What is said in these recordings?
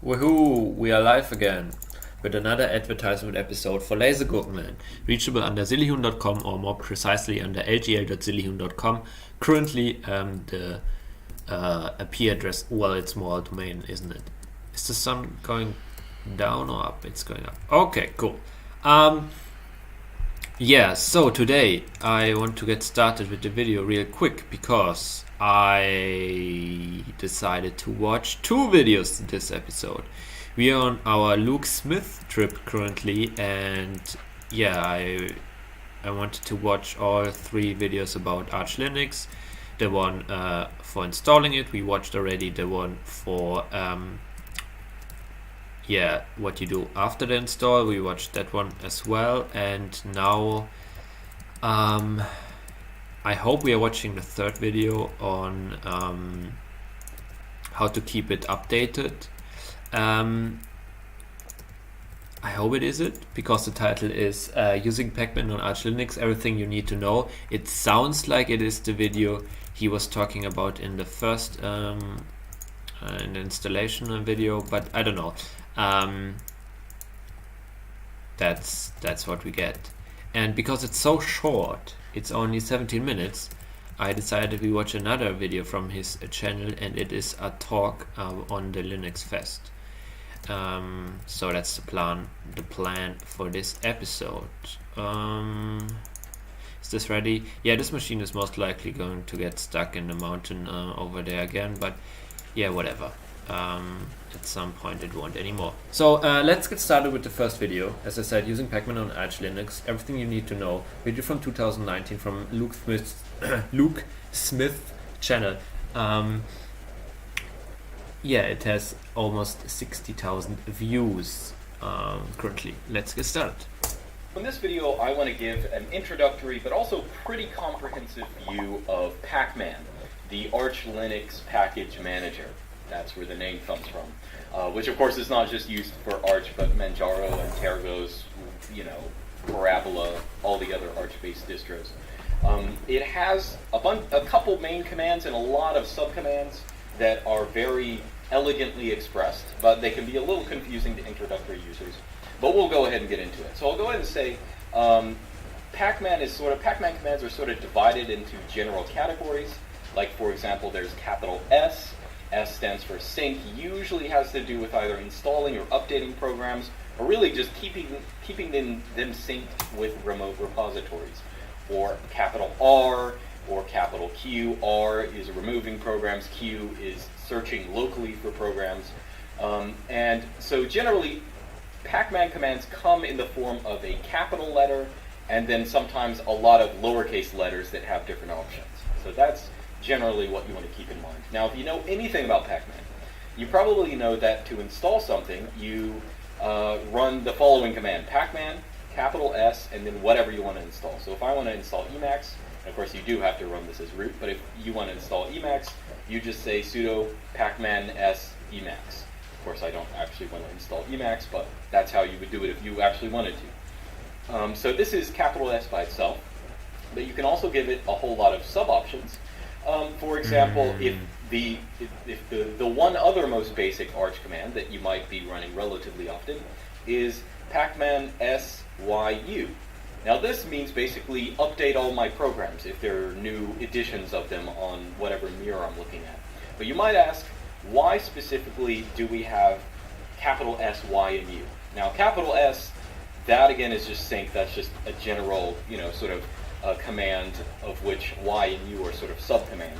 Woohoo! We are live again with another advertisement episode for Lasergurkenland, reachable under zillihun.com or more precisely under lgl.zillihun.com. Currently, the IP address, well, it's more a domain, isn't it? Is the sun going down or up? It's going up. Okay, cool. Yeah, so today I want to get started with the video real quick because I decided to watch two videos this episode. We are on our Luke Smith trip currently, and yeah, I wanted to watch all three videos about Arch Linux. The one for installing it, we watched already. The one for what you do after the install, we watched that one as well. And now I hope we are watching the third video on how to keep it updated. I hope it is it, because the title is using Pacman on Arch Linux, everything you need to know. It sounds like it is the video he was talking about in the first in the installation video, but I don't know. That's what we get. And because it's so short, it's only 17 minutes, I decided we watch another video from his channel, and it is a talk on the Linuxfest. So that's the plan for this episode. Is this ready? Yeah, this machine is most likely going to get stuck in the mountain over there again, but yeah, whatever. At some point it won't anymore. So let's get started with the first video. As I said, using Pacman on Arch Linux, everything you need to know. Video from 2019 from Luke Smith channel. Yeah, it has almost 60,000 views currently. Let's get started. In this video, I want to give an introductory but also pretty comprehensive view of Pacman, the Arch Linux package manager. That's where the name comes from, which of course is not just used for Arch, but Manjaro and Tergos, Parabola, all the other Arch-based distros. It has a couple main commands and a lot of subcommands that are very elegantly expressed, but they can be a little confusing to introductory users. But we'll go ahead and get into it. So I'll go ahead and say Pacman commands are sort of divided into general categories. Like, for example, there's capital S. S stands for sync, usually has to do with either installing or updating programs, or really just keeping them synced with remote repositories. Or capital R, or capital Q. R is removing programs, Q is searching locally for programs. And so generally, Pacman commands come in the form of a capital letter, and then sometimes a lot of lowercase letters that have different options. So that's generally what you want to keep in mind. Now, if you know anything about Pacman, you probably know that to install something, you run the following command: Pacman, capital S, and then whatever you want to install. So if I want to install Emacs, and of course you do have to run this as root, but if you want to install Emacs, you just say sudo pacman s Emacs. Of course, I don't actually want to install Emacs, but that's how you would do it if you actually wanted to. So this is capital S by itself, but you can also give it a whole lot of sub-options. For example, if the one other most basic Arch command that you might be running relatively often is pacman syu. Now this means basically update all my programs if there are new editions of them on whatever mirror I'm looking at. But you might ask, why specifically do we have capital S, Y, and U? Now capital S, that again is just sync. That's just a general, sort of a command of which Y and U are sort of subcommands.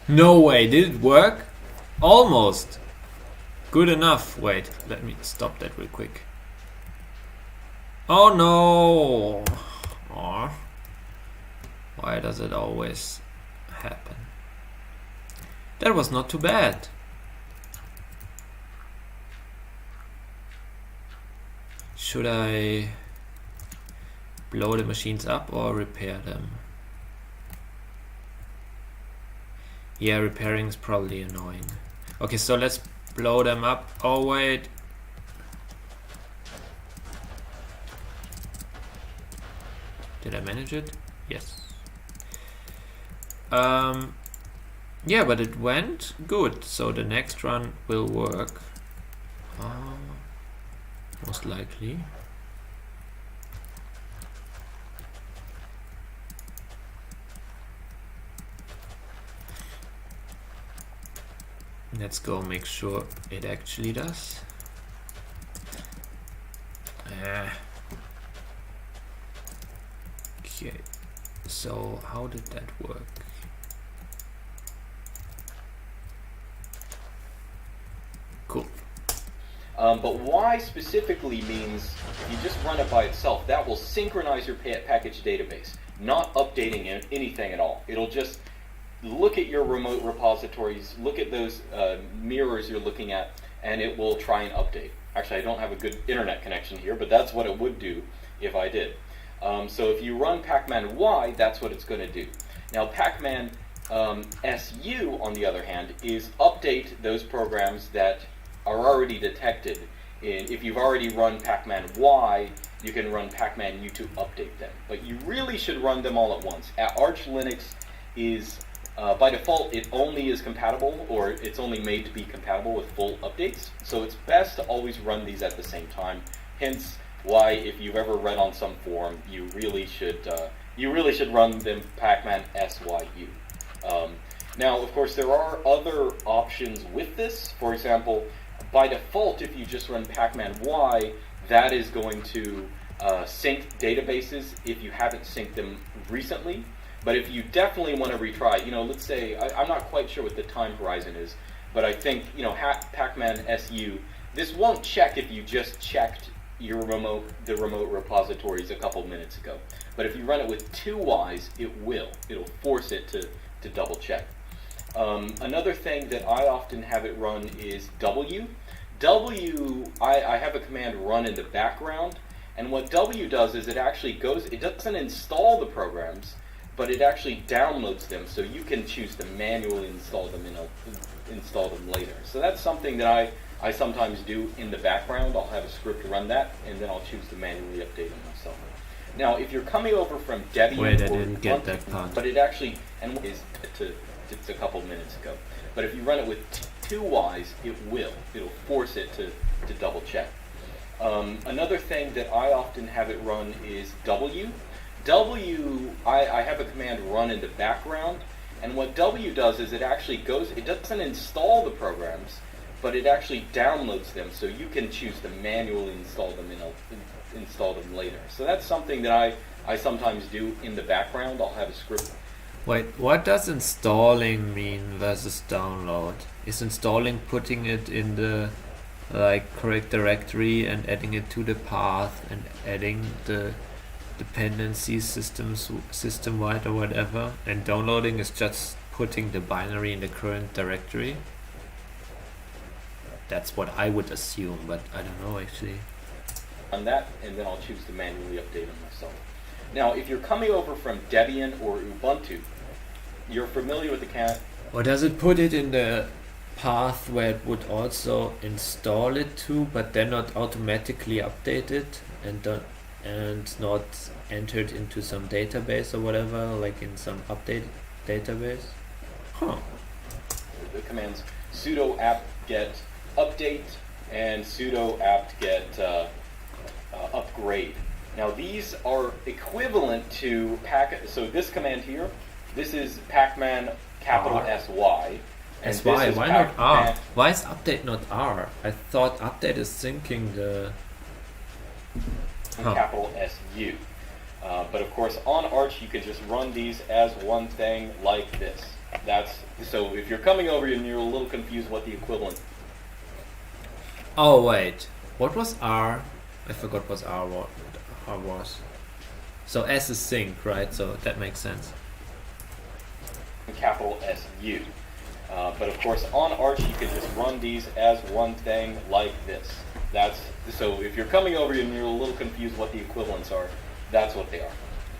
No way, did it work? Almost. Good enough. Wait, let me stop that real quick. Oh no! Aw. Why does it always happen? That was not too bad. Should I blow the machines up or repair them? Yeah, repairing is probably annoying. Okay, so let's blow them up. Oh wait. Did I manage it? Yes. Yeah, but it went good, so the next run will work. Most likely. Let's go make sure it actually does. Okay, so how did that work? Cool. But why specifically means you just run it by itself. That will synchronize your package database, not updating anything at all. It'll just look at your remote repositories, look at those mirrors you're looking at, and it will try and update. Actually, I don't have a good internet connection here, but that's what it would do if I did. So if you run Pacman Y, that's what it's going to do. Now, Pacman SU, on the other hand, is update those programs that are already detected. If you've already run Pacman Y, you can run Pacman U to update them. But you really should run them all at once. Arch Linux is, by default, it only is compatible, or it's only made to be compatible with full updates. So it's best to always run these at the same time. Hence why, if you've ever read on some forum, you really should run them Pacman SYU. Now, of course, there are other options with this. For example, by default, if you just run Pacman Y, that is going to sync databases if you haven't synced them recently. But if you definitely want to retry, let's say, I'm not quite sure what the time horizon is, but I think, Pacman SU, this won't check if you just checked the remote repositories a couple minutes ago. But if you run it with 2 Ys, it will. It'll force it to double check. Another thing that I often have it run is W. I have a command run in the background, and what W does is it doesn't install the programs, but it actually downloads them, so you can choose to manually install them later. So that's something that I sometimes do in the background. I'll have a script run that, and then I'll choose to manually update them myself. Now, if you're coming over from Debian, wait, I didn't get that part. But it actually is it's a couple minutes ago. But if you run it with 2 Ys, it'll force it to double check. Another thing that I often have it run is W. I have a command run in the background, and what W does is it doesn't install the programs, but it actually downloads them, so you can choose to manually install them later. So that's something that I sometimes do in the background. I'll have a script. Wait, what does installing mean versus download? Is installing putting it in the correct directory and adding it to the path and adding the dependencies system-wide or whatever, and downloading is just putting the binary in the current directory? That's what I would assume, but I don't know actually. On that, and then I'll choose to manually update them myself. Now, if you're coming over from Debian or Ubuntu, you're familiar with the command. Or does it put it in the path where it would also install it to, but then not automatically update it and not entered into some database or whatever, like in some update database? Huh. The commands sudo apt-get update and sudo apt-get upgrade. Now these are equivalent to so this command here, this is Pacman capital R. SY. And SY, this is why not R? Why is update not R? I thought update is syncing the capital SU. But of course on Arch you can just run these as one thing like this. So if you're coming over and you're a little confused what the equivalent. Oh wait, what was R? I forgot what R was. So S is sync, right? So that makes sense. Capital SU. But of course on Arch you can just run these as one thing like this. So if you're coming over and you're a little confused what the equivalents are, that's what they are.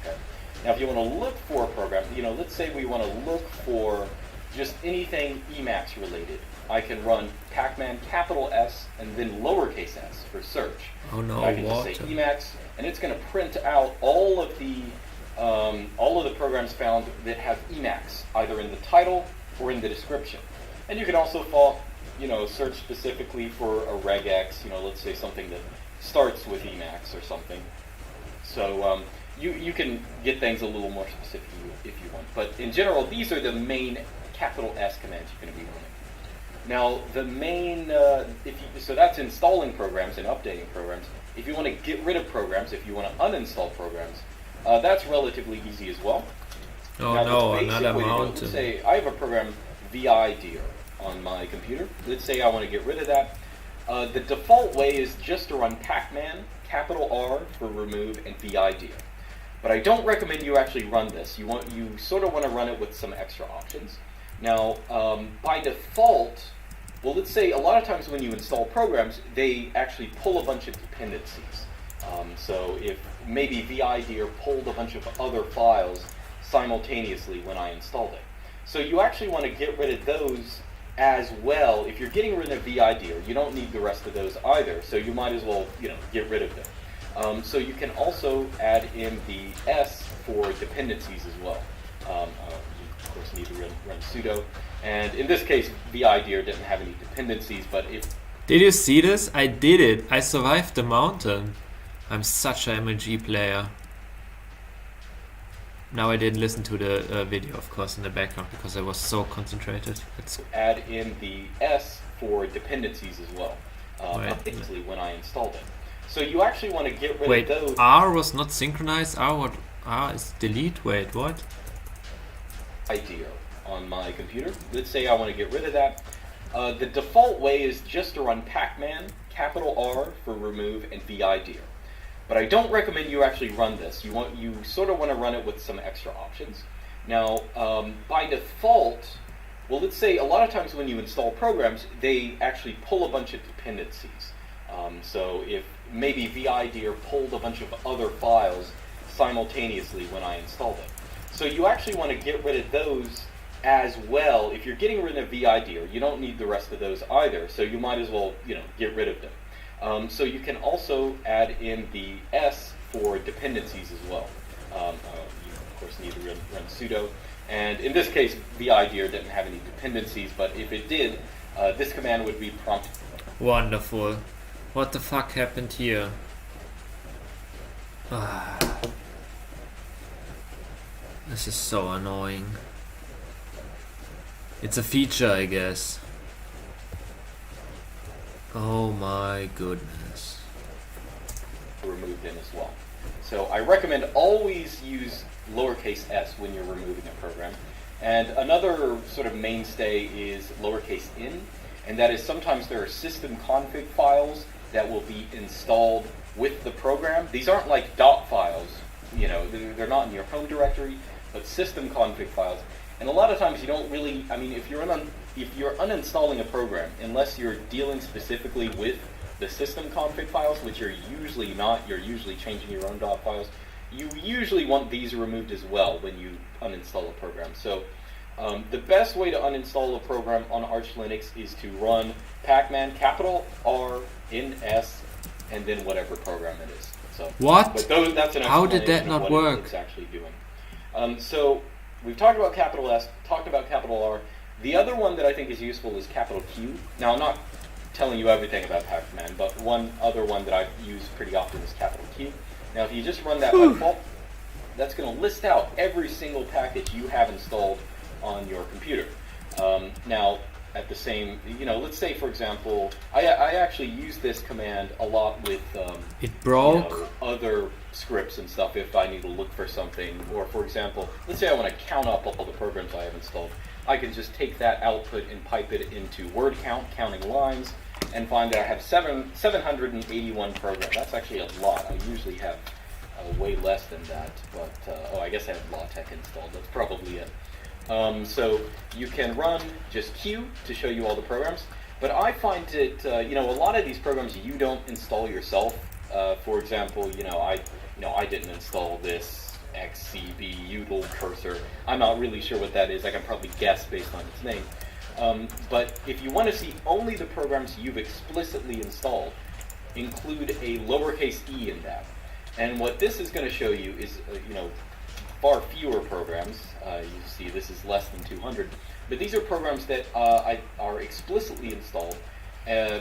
Okay. Now if you want to look for a program, let's say we want to look for just anything Emacs related. I can run Pacman capital S and then lowercase s for search. Oh no, I can just say Emacs, and it's going to print out all of the programs found that have Emacs, either in the title or in the description. And you can also search specifically for a regex, let's say something that starts with Emacs or something. So you can get things a little more specific if you want. But in general, these are the main capital S commands you're going to be running. Now, the main, so that's installing programs and updating programs. If you want to get rid of programs, if you want to uninstall programs, that's relatively easy as well. Oh now, no, another mountain. Let's say I have a program VI on my computer. Let's say I want to get rid of that. The default way is just to run Pacman, capital R for remove, and VI. But I don't recommend you actually run this. You sort of want to run it with some extra options. Now, by default, well, let's say a lot of times when you install programs, they actually pull a bunch of dependencies. So if maybe VI pulled a bunch of other files simultaneously when I installed it. So you actually want to get rid of those as well. If you're getting rid of VI, you don't need the rest of those either. So you might as well, get rid of them. So you can also add in the S for dependencies as well. Of course, need to run sudo. And in this case, VI didn't have any dependencies, but if... Did you see this? I did it. I survived the mountain. I'm such an MLG player. Now I didn't listen to the video, of course, in the background because I was so concentrated. Add in the S for dependencies as well. Basically when I installed it. So you actually want to get rid of those... R was not synchronized? R is delete? Wait, what? IDEO on my computer. Let's say I want to get rid of that. The default way is just to run Pacman, capital R for remove, and VI. But I don't recommend you actually run this. You sort of want to run it with some extra options. Now, by default, well, let's say a lot of times when you install programs, they actually pull a bunch of dependencies. So if maybe VI pulled a bunch of other files simultaneously when I installed it. So you actually want to get rid of those as well. If you're getting rid of VI, you don't need the rest of those either. So you might as well, get rid of them. So you can also add in the S for dependencies as well. You of course need to run sudo. And in this case, VI didn't have any dependencies, but if it did, this command would be prompted. Wonderful. What the fuck happened here? This is so annoying. It's a feature, I guess. Oh my goodness. Removed in as well. So I recommend always use lowercase s when you're removing a program. And another sort of mainstay is lowercase n, and that is sometimes there are system config files that will be installed with the program. These aren't like dot files, they're not in your home directory, but system config files. And a lot of times you don't really, if you're uninstalling a program, unless you're dealing specifically with the system config files, which you're usually not, you're usually changing your own dot files, you usually want these removed as well when you uninstall a program. So the best way to uninstall a program on Arch Linux is to run Pacman, capital R, NS, and then whatever program it is. So, what? But that's an How did that not work? It's actually doing. So we've talked about capital S, talked about capital R. The other one that I think is useful is capital Q. Now, I'm not telling you everything about Pacman, but one other one that I use pretty often is capital Q. Now, if you just run that by default, that's going to list out every single package you have installed on your computer. Now, at the same, let's say, for example, I actually use this command a lot with it broke other scripts and stuff if I need to look for something. Or, for example, let's say I want to count up all the programs I have installed. I can just take that output and pipe it into word count, counting lines, and find that I have 781 programs. That's actually a lot. I usually have way less than that, but I guess I have LaTeX installed. That's probably it. So you can run just Q to show you all the programs, but I find it, a lot of these programs you don't install yourself. For example, I didn't install this XCB util cursor. I'm not really sure what that is. I can probably guess based on its name. But if you want to see only the programs you've explicitly installed, include a lowercase e in that. And what this is going to show you is, far fewer programs. You see this is less than 200. But these are programs that are explicitly installed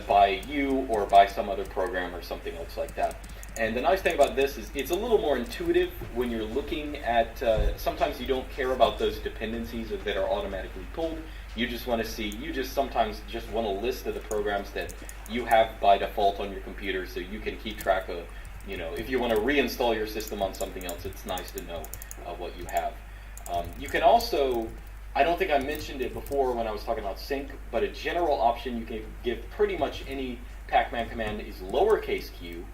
by you or by some other program or something else like that. And the nice thing about this is it's a little more intuitive when you're looking at, sometimes you don't care about those dependencies that are automatically pulled. You just want to see, you just sometimes just want a list of the programs that you have by default on your computer so you can keep track of, if you want to reinstall your system on something else, it's nice to know what you have. You can also, I don't think I mentioned it before when I was talking about sync, but a general option you can give pretty much any Pacman command is lowercase q.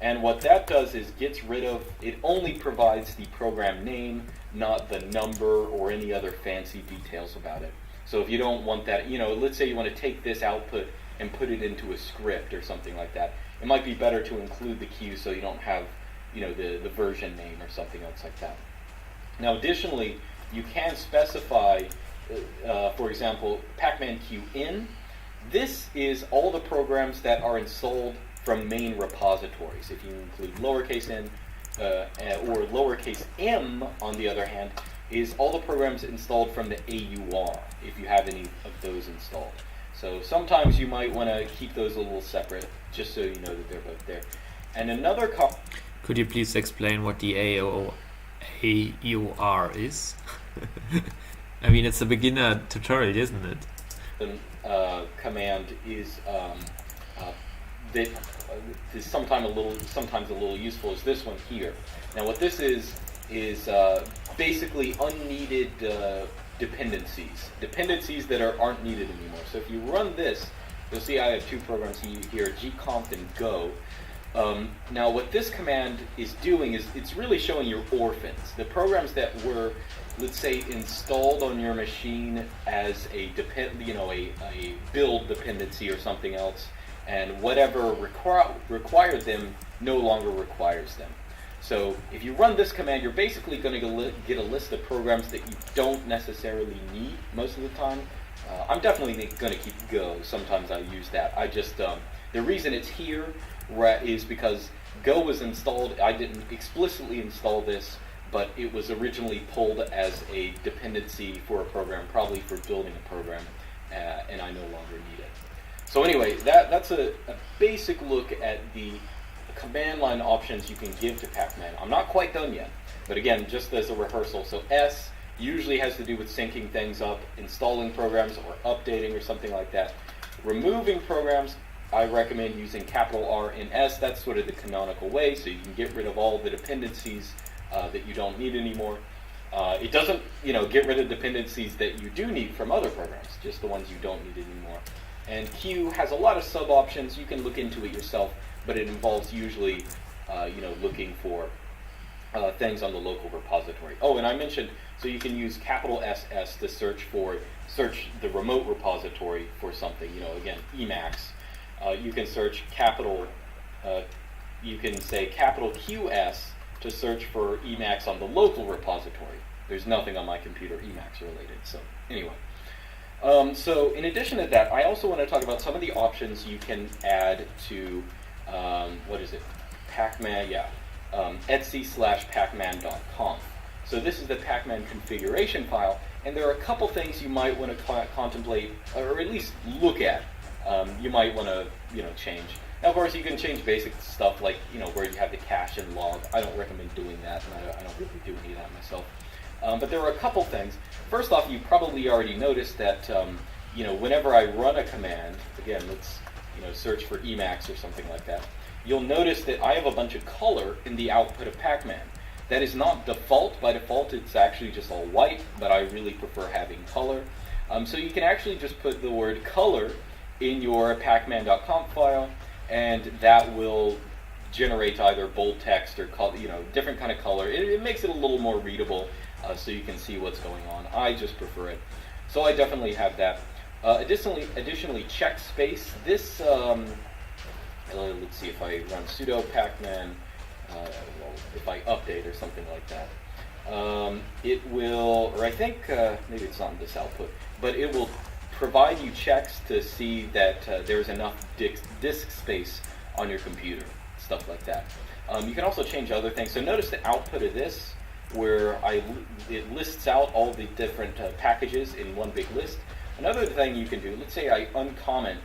And what that does is gets rid of, it only provides the program name, not the number or any other fancy details about it. So if you don't want that, let's say you want to take this output and put it into a script or something like that, it might be better to include the Q so you don't have, the version name or something else like that. Now additionally, you can specify, for example, Pacman Q in. This is all the programs that are installed from main repositories. If you include lowercase n or lowercase m, on the other hand, is all the programs installed from the AUR, if you have any of those installed. So sometimes you might want to keep those a little separate, just so you know that they're both there. And another Could you please explain what the AUR is? I mean, it's a beginner tutorial, isn't it? The command is that is sometimes a little useful is this one here. Now what this is basically unneeded dependencies that aren't needed anymore. So if you run this, you'll see I have two programs here, gconf and go. Now what this command is doing is it's really showing your orphans, the programs that were, let's say, installed on your machine as a build dependency or something else, and whatever required them no longer requires them. So if you run this command, you're basically going to get a list of programs that you don't necessarily need most of the time. I'm definitely going to keep Go. Sometimes I use that. The reason it's here is because Go was installed. I didn't explicitly install this, but it was originally pulled as a dependency for a program, probably for building a program, and I no longer need it. So anyway, that's a basic look at the command line options you can give to Pacman. I'm not quite done yet, but again, just as a rehearsal. So S usually has to do with syncing things up, installing programs or updating or something like that. Removing programs, I recommend using capital R in S. That's sort of the canonical way, so you can get rid of all the dependencies that you don't need anymore. It doesn't, get rid of dependencies that you do need from other programs, just the ones you don't need anymore. And Q has a lot of sub-options. You can look into it yourself, but it involves usually, looking for things on the local repository. Oh, and I mentioned, so you can use capital SS to search the remote repository for something. Again, Emacs. You can search you can say capital QS to search for Emacs on the local repository. There's nothing on my computer Emacs related. So anyway. So in addition to that, I also want to talk about some of the options you can add to, Pacman, etsy/pacman.conf. So this is the Pacman configuration file, and there are a couple things you might want to contemplate, or at least look at. You might want to, change. Now, of course, you can change basic stuff like, where you have the cache and log. I don't recommend doing that, and I don't really do any of that myself. But there are a couple things. First off, you probably already noticed that, whenever I run a command, again, let's, search for Emacs or something like that, you'll notice that I have a bunch of color in the output of Pacman. That is not default. By default, it's actually just all white, but I really prefer having color. So you can actually just put the word color in your pacman.conf file, and that will generate either bold text or different kind of color. It makes it a little more readable, so you can see what's going on. I just prefer it, so I definitely have that. Additionally, check space. This let's see if I run sudo pacman. If I update or something like that, it will, or I think maybe it's not in this output, but it will provide you checks to see that there's enough disk space on your computer, stuff like that. You can also change other things. So notice the output of this where it lists out all the different packages in one big list. Another thing you can do, let's say I uncomment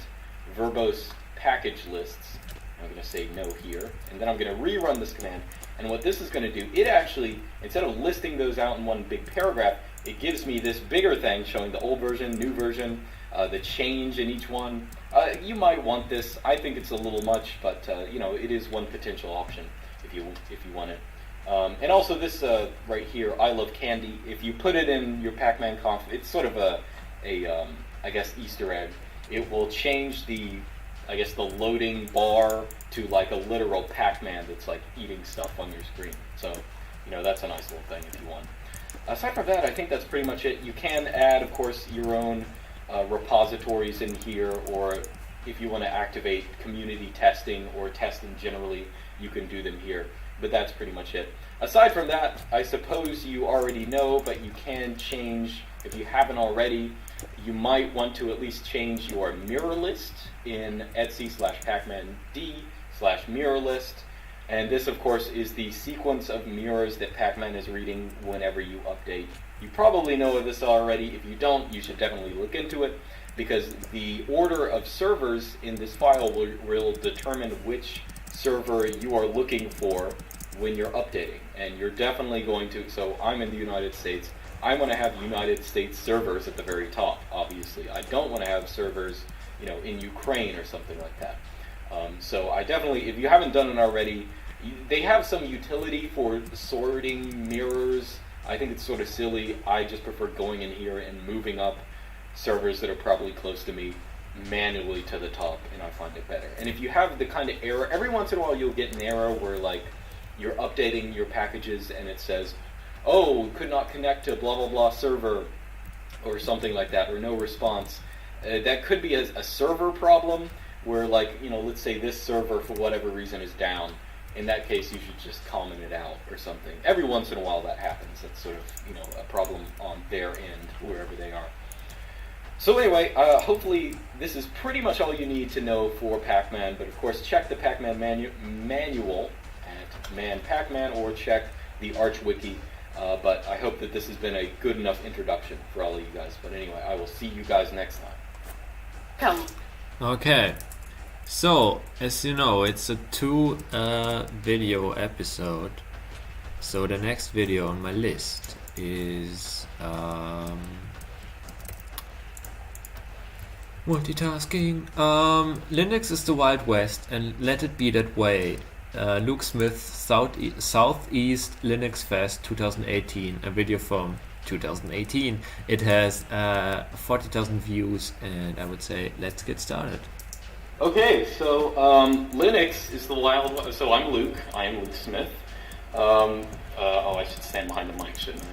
verbose package lists. I'm going to say no here, and then I'm going to rerun this command. And what this is going to do, it actually, instead of listing those out in one big paragraph, it gives me this bigger thing showing the old version, new version, the change in each one. You might want this. I think it's a little much, but it is one potential option if you want it. And also this right here, I love candy. If you put it in your Pacman conf, it's sort of a I guess Easter egg. It will change the loading bar to like a literal Pac-Man that's like eating stuff on your screen. So, that's a nice little thing if you want. Aside from that, I think that's pretty much it. You can add, of course, your own repositories in here, or if you want to activate community testing or testing generally, you can do them here. But that's pretty much it. Aside from that, I suppose you already know, but you can change, if you haven't already, you might want to at least change your mirror list in etsy/pacmand/mirror list. And this, of course, is the sequence of mirrors that Pacman is reading whenever you update. You probably know this already. If you don't, you should definitely look into it, because the order of servers in this file will determine which server you are looking for when you're updating. And you're definitely going to, so I'm in the United States, I want to have United States servers at the very top, obviously. I don't want to have servers, in Ukraine or something like that. So I definitely, if you haven't done it already, they have some utility for sorting mirrors. I think it's sort of silly. I just prefer going in here and moving up servers that are probably close to me manually to the top, and I find it better. And if you have the kind of error, every once in a while you'll get an error where like you're updating your packages and it says, oh, could not connect to blah blah blah server or something like that, or no response. That could be a server problem where, like, let's say this server for whatever reason is down. In that case, you should just comment it out or something. Every once in a while that happens. That's sort of, a problem on their end, wherever they are. So anyway, hopefully this is pretty much all you need to know for Pacman. But of course, check the Pacman manual at Man-Pacman, or check the Arch Wiki. But I hope that this has been a good enough introduction for all of you guys. But anyway, I will see you guys next time. Come. Okay. So, as you know, it's a 2 video episode. So the next video on my list is multitasking. Linux is the Wild West, and let it be that way. Luke Smith, Southeast Linuxfest 2018, a video from 2018. It has 40,000 views, and I would say let's get started. Okay, so Linux is the Wild West. So I'm Luke. I am Luke Smith. I should stand behind the mic, shouldn't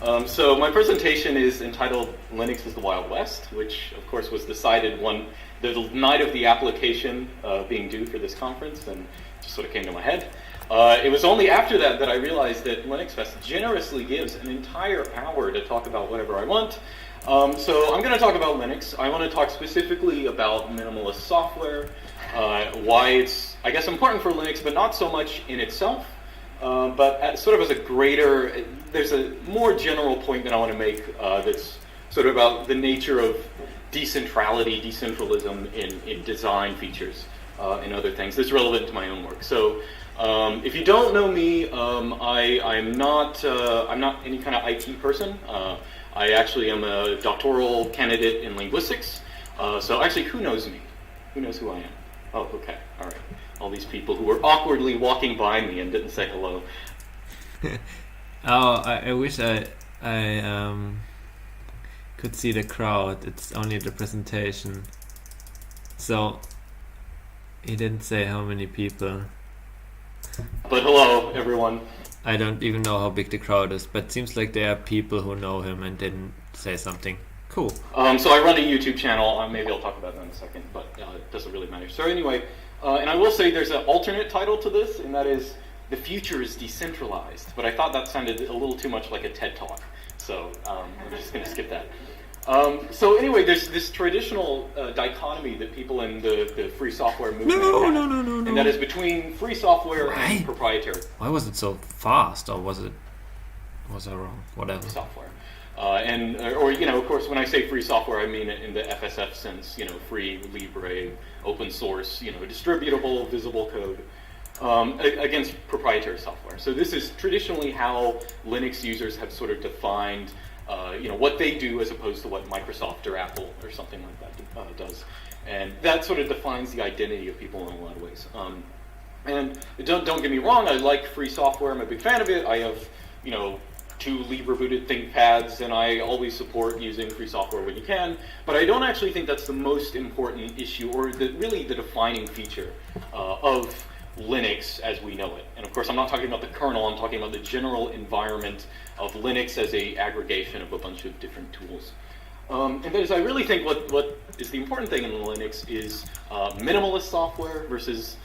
I? So my presentation is entitled Linux is the Wild West, which of course was decided the night of the application being due for this conference, and just sort of came to my head. It was only after that I realized that Linuxfest generously gives an entire hour to talk about whatever I want. So I'm going to talk about Linux. I want to talk specifically about minimalist software, why it's, I guess, important for Linux, but not so much in itself, but sort of as a greater, there's a more general point that I want to make that's sort of about the nature of decentrality, decentralism in design features and other things that's relevant to my own work. So if you don't know me, I'm not any kind of IT person. I actually am a doctoral candidate in linguistics. So actually, who knows me? Who knows who I am? Oh, okay, all right. All these people who were awkwardly walking by me and didn't say hello. I wish I could see the crowd. It's only the presentation. So he didn't say how many people. But hello, everyone. I don't even know how big the crowd is, but it seems like there are people who know him and didn't say something. Cool. So I run a YouTube channel. Maybe I'll talk about that in a second, but it doesn't really matter. So anyway, and I will say there's an alternate title to this, and that is The Future is Decentralized. But I thought that sounded a little too much like a TED Talk, so I'm just going to skip that. So anyway, there's this traditional dichotomy that people in the free software movement have, and that is between free software and proprietary. Why was it so fast, or was it Was I wrong? Whatever. Software. Or of course, when I say free software, I mean it in the FSF sense, free, libre, open source, distributable, visible code, against proprietary software. So this is traditionally how Linux users have sort of defined, what they do as opposed to what Microsoft or Apple or something like that does. And that sort of defines the identity of people in a lot of ways. And don't get me wrong, I like free software, I'm a big fan of it. I have, 2 Libre-booted ThinkPads, and I always support using free software when you can, but I don't actually think that's the most important issue, or really the defining feature of Linux as we know it. And of course, I'm not talking about the kernel, I'm talking about the general environment of Linux as a aggregation of a bunch of different tools. And that is, I really think what is the important thing in Linux is minimalist software versus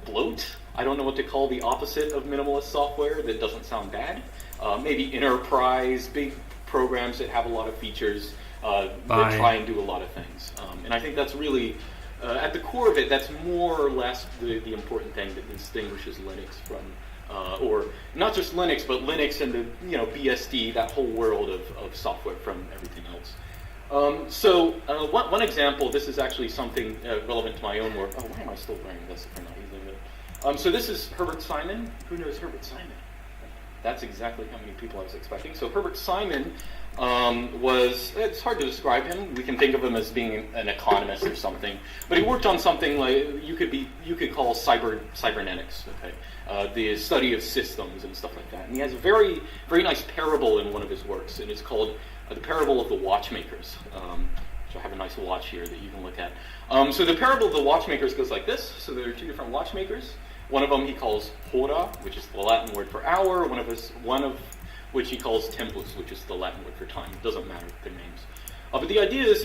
bloat. I don't know what to call the opposite of minimalist software that doesn't sound bad. Maybe enterprise, big programs that have a lot of features that try and do a lot of things. And I think that's really, at the core of it, that's more or less the important thing that distinguishes Linux from, or not just Linux, but Linux and the BSD, that whole world of software from everything else. One example, this is actually something relevant to my own work. Oh, why am I still wearing this if I'm not using it? So this is Herbert Simon. Who knows Herbert Simon? That's exactly how many people I was expecting. So Herbert Simon it's hard to describe him. We can think of him as being an economist or something. But he worked on something like you could call cybernetics, okay? The study of systems and stuff like that. And he has a very, very nice parable in one of his works, and it's called the parable of the watchmakers. Which I have a nice watch here that you can look at. So the parable of the watchmakers goes like this. So there are 2 different watchmakers. One of them he calls hora, which is the Latin word for hour. One of which he calls tempus, which is the Latin word for time. It doesn't matter the names. But the idea is,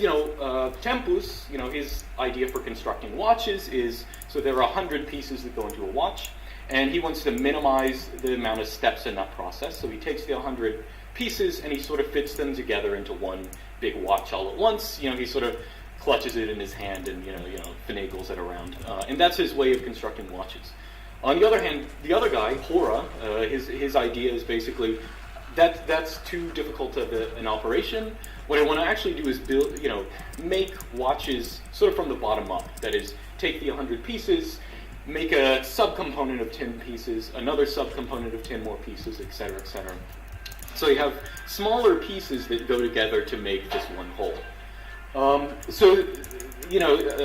tempus, his idea for constructing watches is, so there are 100 pieces that go into a watch, and he wants to minimize the amount of steps in that process. So he takes the 100 pieces and he sort of fits them together into one big watch all at once. He sort of clutches it in his hand and finagles it around, and that's his way of constructing watches. On the other hand, the other guy, Hora, his idea is basically that's too difficult of an operation. What I want to actually do is build, make watches sort of from the bottom up. That is, take the 100 pieces, make a subcomponent of 10 pieces, another subcomponent of 10 more pieces, etc., etc. So you have smaller pieces that go together to make this one whole.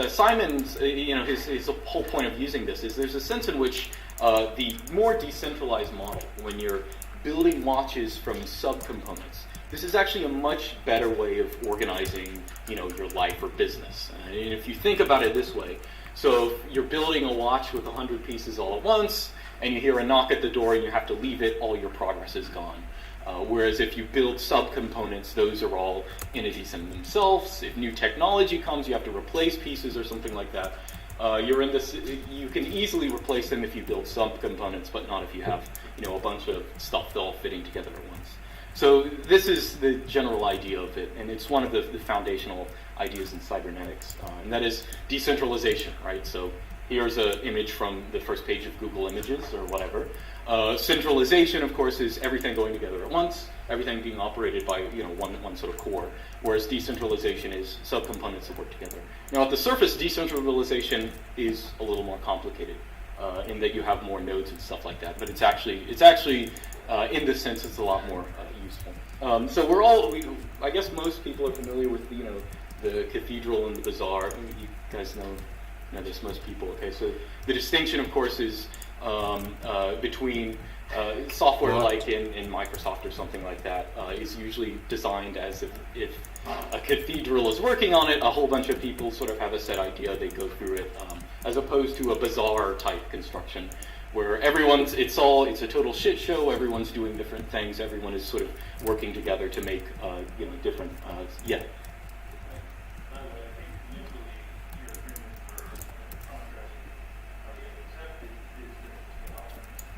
Simon's, his whole point of using this is there's a sense in which the more decentralized model, when you're building watches from subcomponents, this is actually a much better way of organizing, your life or business. And if you think about it this way, so if you're building a watch with 100 pieces all at once, and you hear a knock at the door and you have to leave it, all your progress is gone. Whereas if you build subcomponents, those are all entities in themselves. If new technology comes, you have to replace pieces or something like that. You can easily replace them if you build subcomponents, but not if you have, a bunch of stuff all fitting together at once. So this is the general idea of it, and it's one of the foundational ideas in cybernetics, and that is decentralization, right? So here's an image from the first page of Google Images or whatever. Centralization, of course, is everything going together at once, everything being operated by one sort of core, whereas decentralization is subcomponents that work together. Now, at the surface, decentralization is a little more complicated in that you have more nodes and stuff like that, but it's actually in this sense, it's a lot more useful. So I guess most people are familiar with the cathedral and the bazaar. You guys know this, most people. Okay, so the distinction, of course, is between software like in Microsoft or something like that is usually designed as if a cathedral is working on it, a whole bunch of people sort of have a set idea, they go through it, as opposed to a bazaar type construction where it's a total shit show, everyone's doing different things, everyone is sort of working together to make different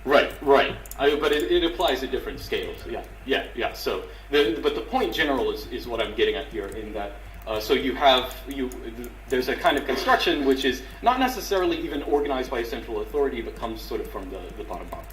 Right. But it applies at different scales. Yeah. So, but the point general is what I'm getting at here. In that, so there's a kind of construction which is not necessarily even organized by a central authority, but comes sort of from the bottom up.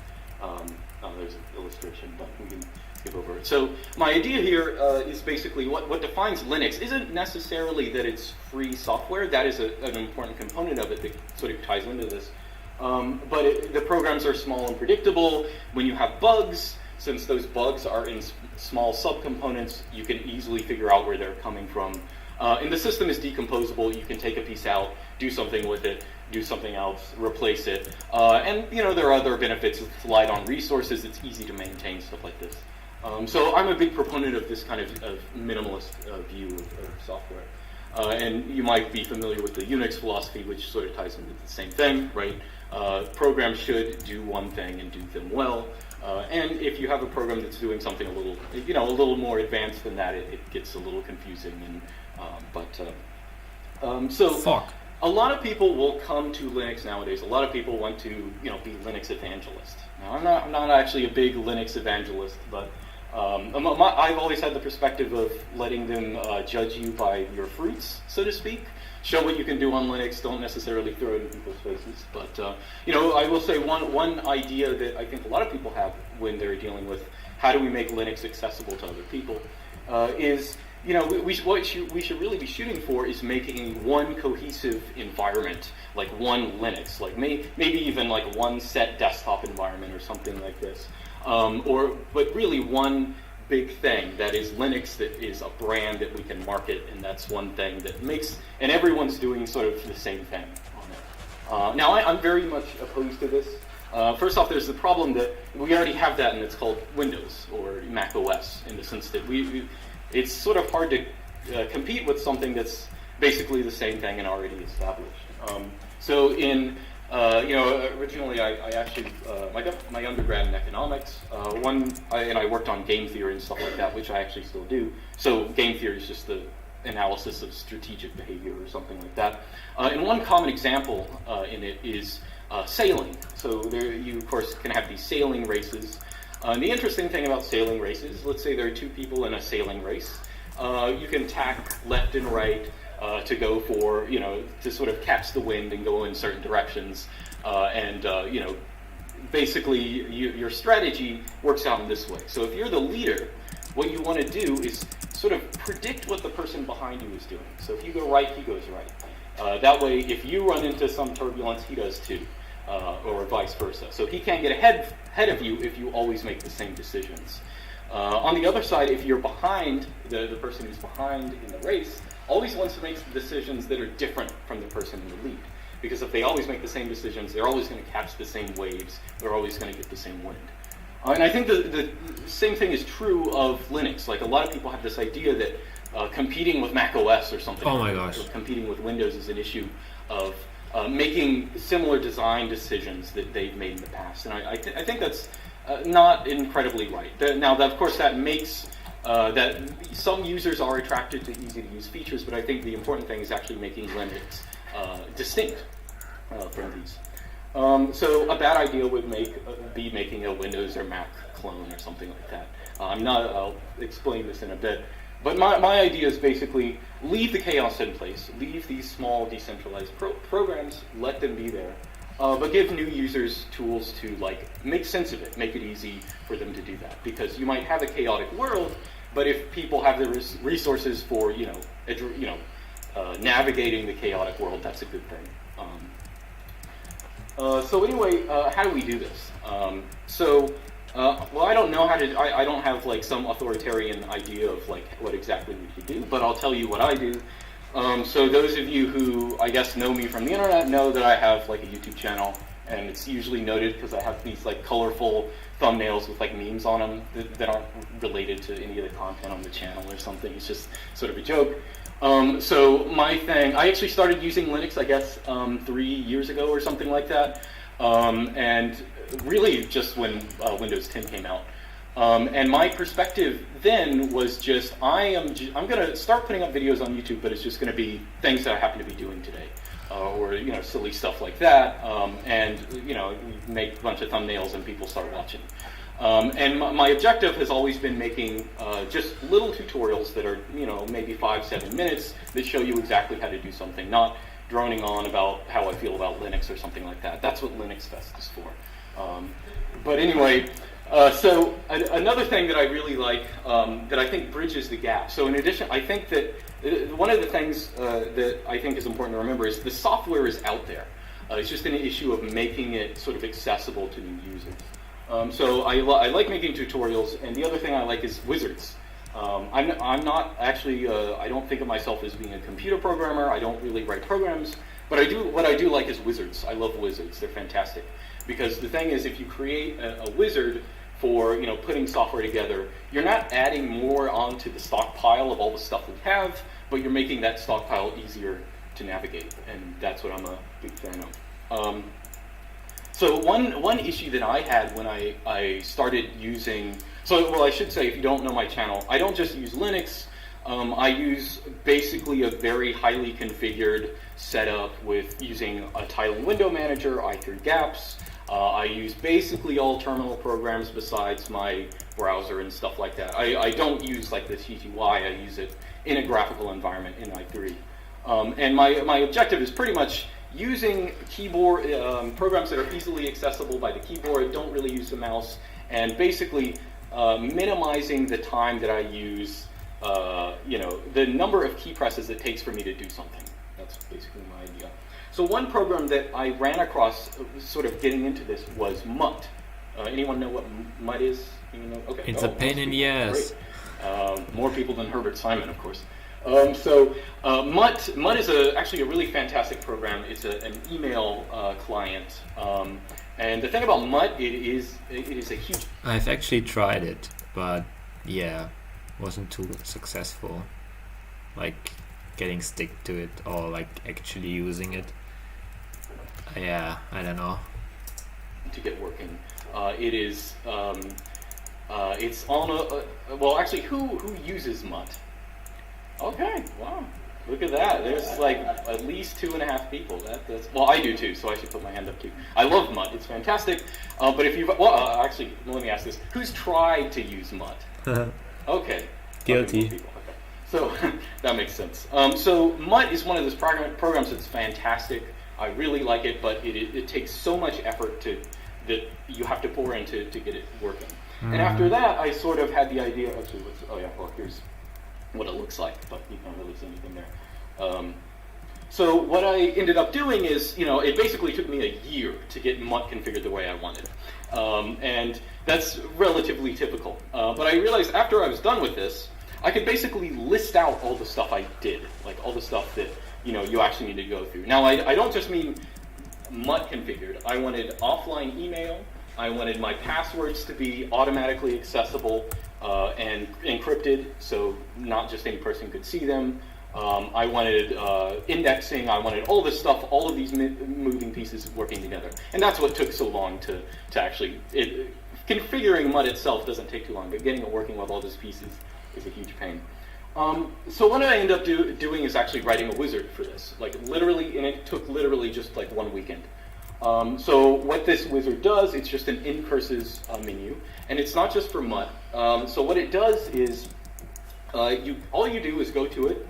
There's an illustration, but we can skip over it. So my idea here is basically what defines Linux isn't necessarily that it's free software. That is an important component of it that sort of ties into this. But the programs are small and predictable. When you have bugs, since those bugs are in small subcomponents, you can easily figure out where they're coming from. And the system is decomposable. You can take a piece out, do something with it, do something else, replace it. And there are other benefits. It's light on resources. It's easy to maintain, stuff like this. So I'm a big proponent of this kind of minimalist view of software. And you might be familiar with the Unix philosophy, which sort of ties into the same thing, right? Programs should do one thing and do them well. And if you have a program that's doing something a little more advanced than that, it gets a little confusing. Fuck. A lot of people will come to Linux nowadays. A lot of people want to, be Linux evangelists. Now, I'm not actually a big Linux evangelist, but I've always had the perspective of letting them judge you by your fruits, so to speak. Show what you can do on Linux. Don't necessarily throw it in people's faces. But I will say one idea that I think a lot of people have when they're dealing with how do we make Linux accessible to other people is what we should really be shooting for is making one cohesive environment, like one Linux, like maybe even like one set desktop environment or something like this, but really one big thing that is Linux, that is a brand that we can market, and that's one thing that makes, and everyone's doing sort of the same thing on it. Now, I'm very much opposed to this. First off, there's the problem that we already have that, and it's called Windows or Mac OS, in the sense that it's sort of hard to compete with something that's basically the same thing and already established. Originally I actually, my undergrad in economics, and I worked on game theory and stuff like that, which I actually still do. So game theory is just the analysis of strategic behavior or something like that. And one common example in it is sailing. So you, of course, can have these sailing races. And the interesting thing about sailing races, let's say there are two people in a sailing race. You can tack left and right to go for, to sort of catch the wind and go in certain directions. Basically your strategy works out in this way. So if you're the leader, what you want to do is sort of predict what the person behind you is doing. So if you go right, he goes right. That way, if you run into some turbulence, he does too. Or vice versa. So he can't get ahead of you if you always make the same decisions. On the other side, if you're behind, the person who's behind in the race always wants to make decisions that are different from the person in the lead. Because if they always make the same decisions, they're always going to catch the same waves, they're always going to get the same wind. And I think the same thing is true of Linux. Like, a lot of people have this idea that competing with Mac OS or something, or competing with Windows is an issue of making similar design decisions that they've made in the past. And I think that's not incredibly right. Now, of course, that makes that some users are attracted to easy-to-use features, but I think the important thing is actually making Linux distinct from these. So a bad idea would be making a Windows or Mac clone or something like that. I'll explain this in a bit. But my idea is basically leave the chaos in place, leave these small decentralized programs, let them be there, but give new users tools to make sense of it, make it easy for them to do that. Because you might have a chaotic world, but if people have the resources for navigating the chaotic world, that's a good thing. So anyway, how do we do this? Well, I don't know how to. I don't have some authoritarian idea of what exactly we should do, but I'll tell you what I do. So those of you who I guess know me from the internet know that I have a YouTube channel, and it's usually noted because I have these colorful thumbnails with memes on them that aren't related to any of the content on the channel or something. It's just sort of a joke. So my thing, I actually started using Linux, I guess, 3 years ago or something like that, and really just when Windows 10 came out. And my perspective then was just, I'm going to start putting up videos on YouTube, but it's just going to be things that I happen to be doing today, or silly stuff like that, and make a bunch of thumbnails and people start watching. And my objective has always been making just little tutorials that are maybe 5-7 minutes that show you exactly how to do something, not droning on about how I feel about Linux or something like that. That's what Linuxfest is for. But anyway, Another thing that I really like, that I think bridges the gap. So in addition, I think that one of the things that I think is important to remember is the software is out there. It's just an issue of making it sort of accessible to new users. So I like making tutorials, and the other thing I like is wizards. I'm not actually, I don't think of myself as being a computer programmer. I don't really write programs, but what I do like is wizards. I love wizards. They're fantastic. Because the thing is, if you create a wizard for putting software together, you're not adding more onto the stockpile of all the stuff we have, but you're making that stockpile easier to navigate, and that's what I'm a big fan of. So one issue that I had when I started using, I should say, if you don't know my channel, I don't just use Linux. I use basically a very highly configured setup with using a tile and window manager, i3 gaps. I use basically all terminal programs besides my browser and stuff like that. I don't use like the TTY, I use it in a graphical environment in i3. And my objective is pretty much using keyboard programs that are easily accessible by the keyboard, don't really use the mouse, and basically minimizing the time that I use, the number of key presses it takes for me to do something. That's basically my idea. So one program that I ran across sort of getting into this was Mutt. Anyone know what Mutt is? Okay. It's a pain in the ass. More people than Herbert Simon, of course. Mutt is actually a really fantastic program. It's an email client. And the thing about Mutt, it is a huge... I've actually tried it, but yeah, wasn't too successful. Like getting stick to it or like actually using it. Yeah, I don't know. To get working, it's on well, actually, who uses Mutt? Okay, wow, look at that. There's like at least 2.5 people. That's well, I do too, so I should put my hand up too. I love Mutt; it's fantastic. But if you've actually, let me ask this: who's tried to use Mutt? Okay, guilty. Okay. So that makes sense. So Mutt is one of those programs that's fantastic. I really like it, but it takes so much effort that you have to pour into to get it working. And after that, I sort of had the idea. Actually, here's what it looks like, but you can't really see anything there. So what I ended up doing is, it basically took me a year to get Mutt configured the way I wanted, and that's relatively typical. But I realized after I was done with this, I could basically list out all the stuff I did, like all the stuff that you actually need to go through. Now, I don't just mean Mutt configured. I wanted offline email. I wanted my passwords to be automatically accessible and encrypted, so not just any person could see them. I wanted indexing. I wanted all this stuff, all of these moving pieces working together. And that's what took so long to actually... configuring Mutt itself doesn't take too long, but getting it working with all those pieces is a huge pain. So what I ended up doing is actually writing a wizard for this, like literally, and it took literally just like 1 weekend. So what this wizard does, it's just an in-curses menu, and it's not just for Mutt. So what it does is, all you do is go to it,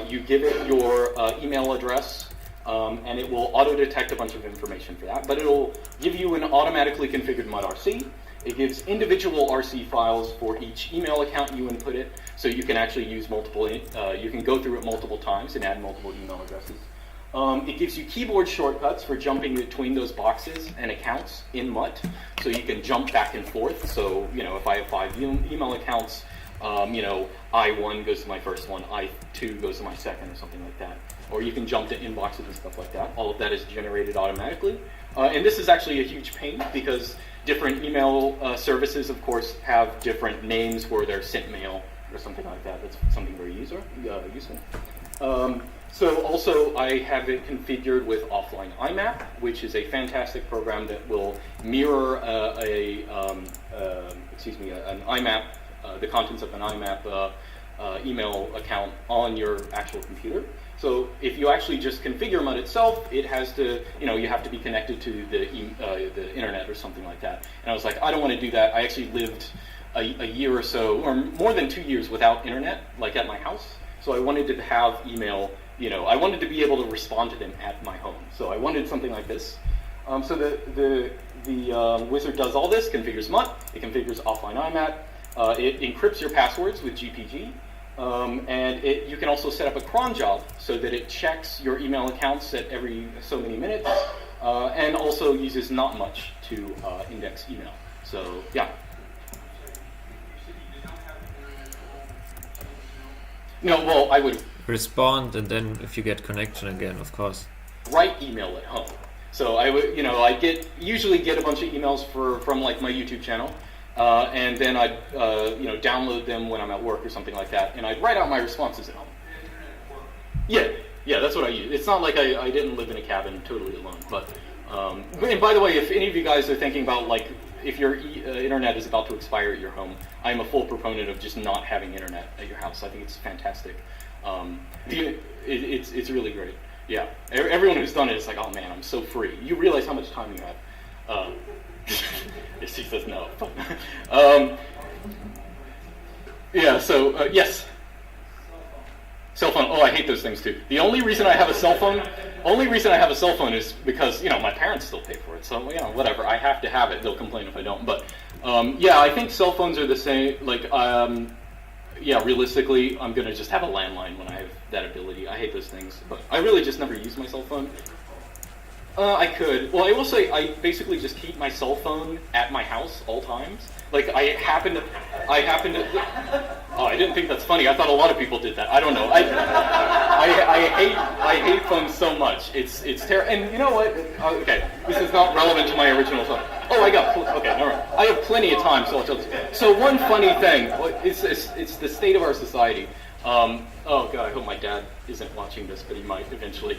you give it your email address, and it will auto-detect a bunch of information for that, but it'll give you an automatically configured Mutt RC. It gives individual RC files for each email account you input it, so you can actually use multiple, you can go through it multiple times and add multiple email addresses. It gives you keyboard shortcuts for jumping between those boxes and accounts in Mutt, so you can jump back and forth. So, if I have 5 email accounts, I1 goes to my first one, I2 goes to my second, or something like that. Or you can jump to inboxes and stuff like that. All of that is generated automatically. And this is actually a huge pain because different email services, of course, have different names for their sent mail or something like that. That's something very useful. So also I have it configured with offline IMAP, which is a fantastic program that will mirror an IMAP, the contents of an IMAP email account on your actual computer. So if you actually just configure Mutt itself, it has to, you have to be connected to the internet or something like that. And I was like, I don't want to do that. I actually lived a year or so, or more than 2 years without internet, like at my house. So I wanted to have email, I wanted to be able to respond to them at my home. So I wanted something like this. So the wizard does all this, configures MUT, it configures offline IMAP, it encrypts your passwords with GPG, and you can also set up a cron job so that it checks your email accounts at every so many minutes, and also uses not much to index email. So yeah. No, well, I would respond, and then if you get connection again, of course. Write email at home. So I would, I usually get a bunch of emails from like my YouTube channel, and then I'd download them when I'm at work or something like that, and I'd write out my responses at home. Yeah, that's what I use. It's not like I didn't live in a cabin totally alone, but and by the way, if any of you guys are thinking about like if your internet is about to expire at your home, I'm a full proponent of just not having internet at your house. I think it's fantastic. It's really great. Yeah, everyone who's done it is like, oh man, I'm so free. You realize how much time you have. She says no. Yeah. So yes. Cell phone. Oh, I hate those things too. The only reason I have a cell phone is because my parents still pay for it. So whatever. I have to have it. They'll complain if I don't. But yeah, I think cell phones are the same. Like yeah, realistically, I'm gonna just have a landline when I have that ability. I hate those things, but I really just never use my cell phone. I could. Well, I will say I basically just keep my cell phone at my house all times. Like I happen to. Oh, I didn't think that's funny. I thought a lot of people did that. I don't know. I hate phones so much. It's terrible. And you know what? Okay, this is not relevant to my original thought. Oh, okay, never mind. I have plenty of time, so I'll tell this. So one funny thing, it's the state of our society. Oh God, I hope my dad isn't watching this, but he might eventually.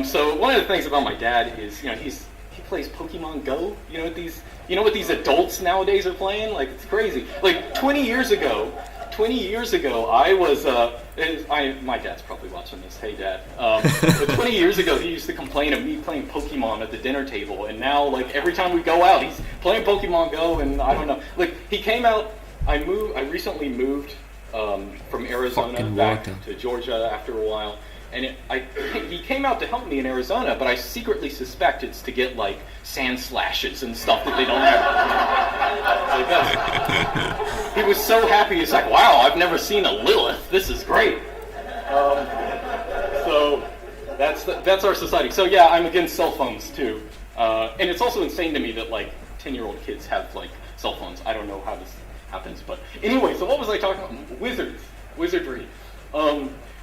So one of the things about my dad is, he plays Pokemon Go. You know what these adults nowadays are playing? Like it's crazy. Like 20 years ago, I was. My dad's probably watching this. Hey, Dad. But 20 years ago, he used to complain of me playing Pokemon at the dinner table, and now, like every time we go out, he's playing Pokemon Go, and I don't know. Like he came out. I recently moved from Arizona back to Georgia after a while, and he came out to help me in Arizona, but I secretly suspect it's to get like sand slashes and stuff that they don't have. Like that. He was so happy. He's like, "Wow, I've never seen a Lilith. This is great." So that's our society. So yeah, I'm against cell phones too, and it's also insane to me that like 10-year-old kids have like cell phones. I don't know how this happens, but anyway. So what was I talking about? Wizardry.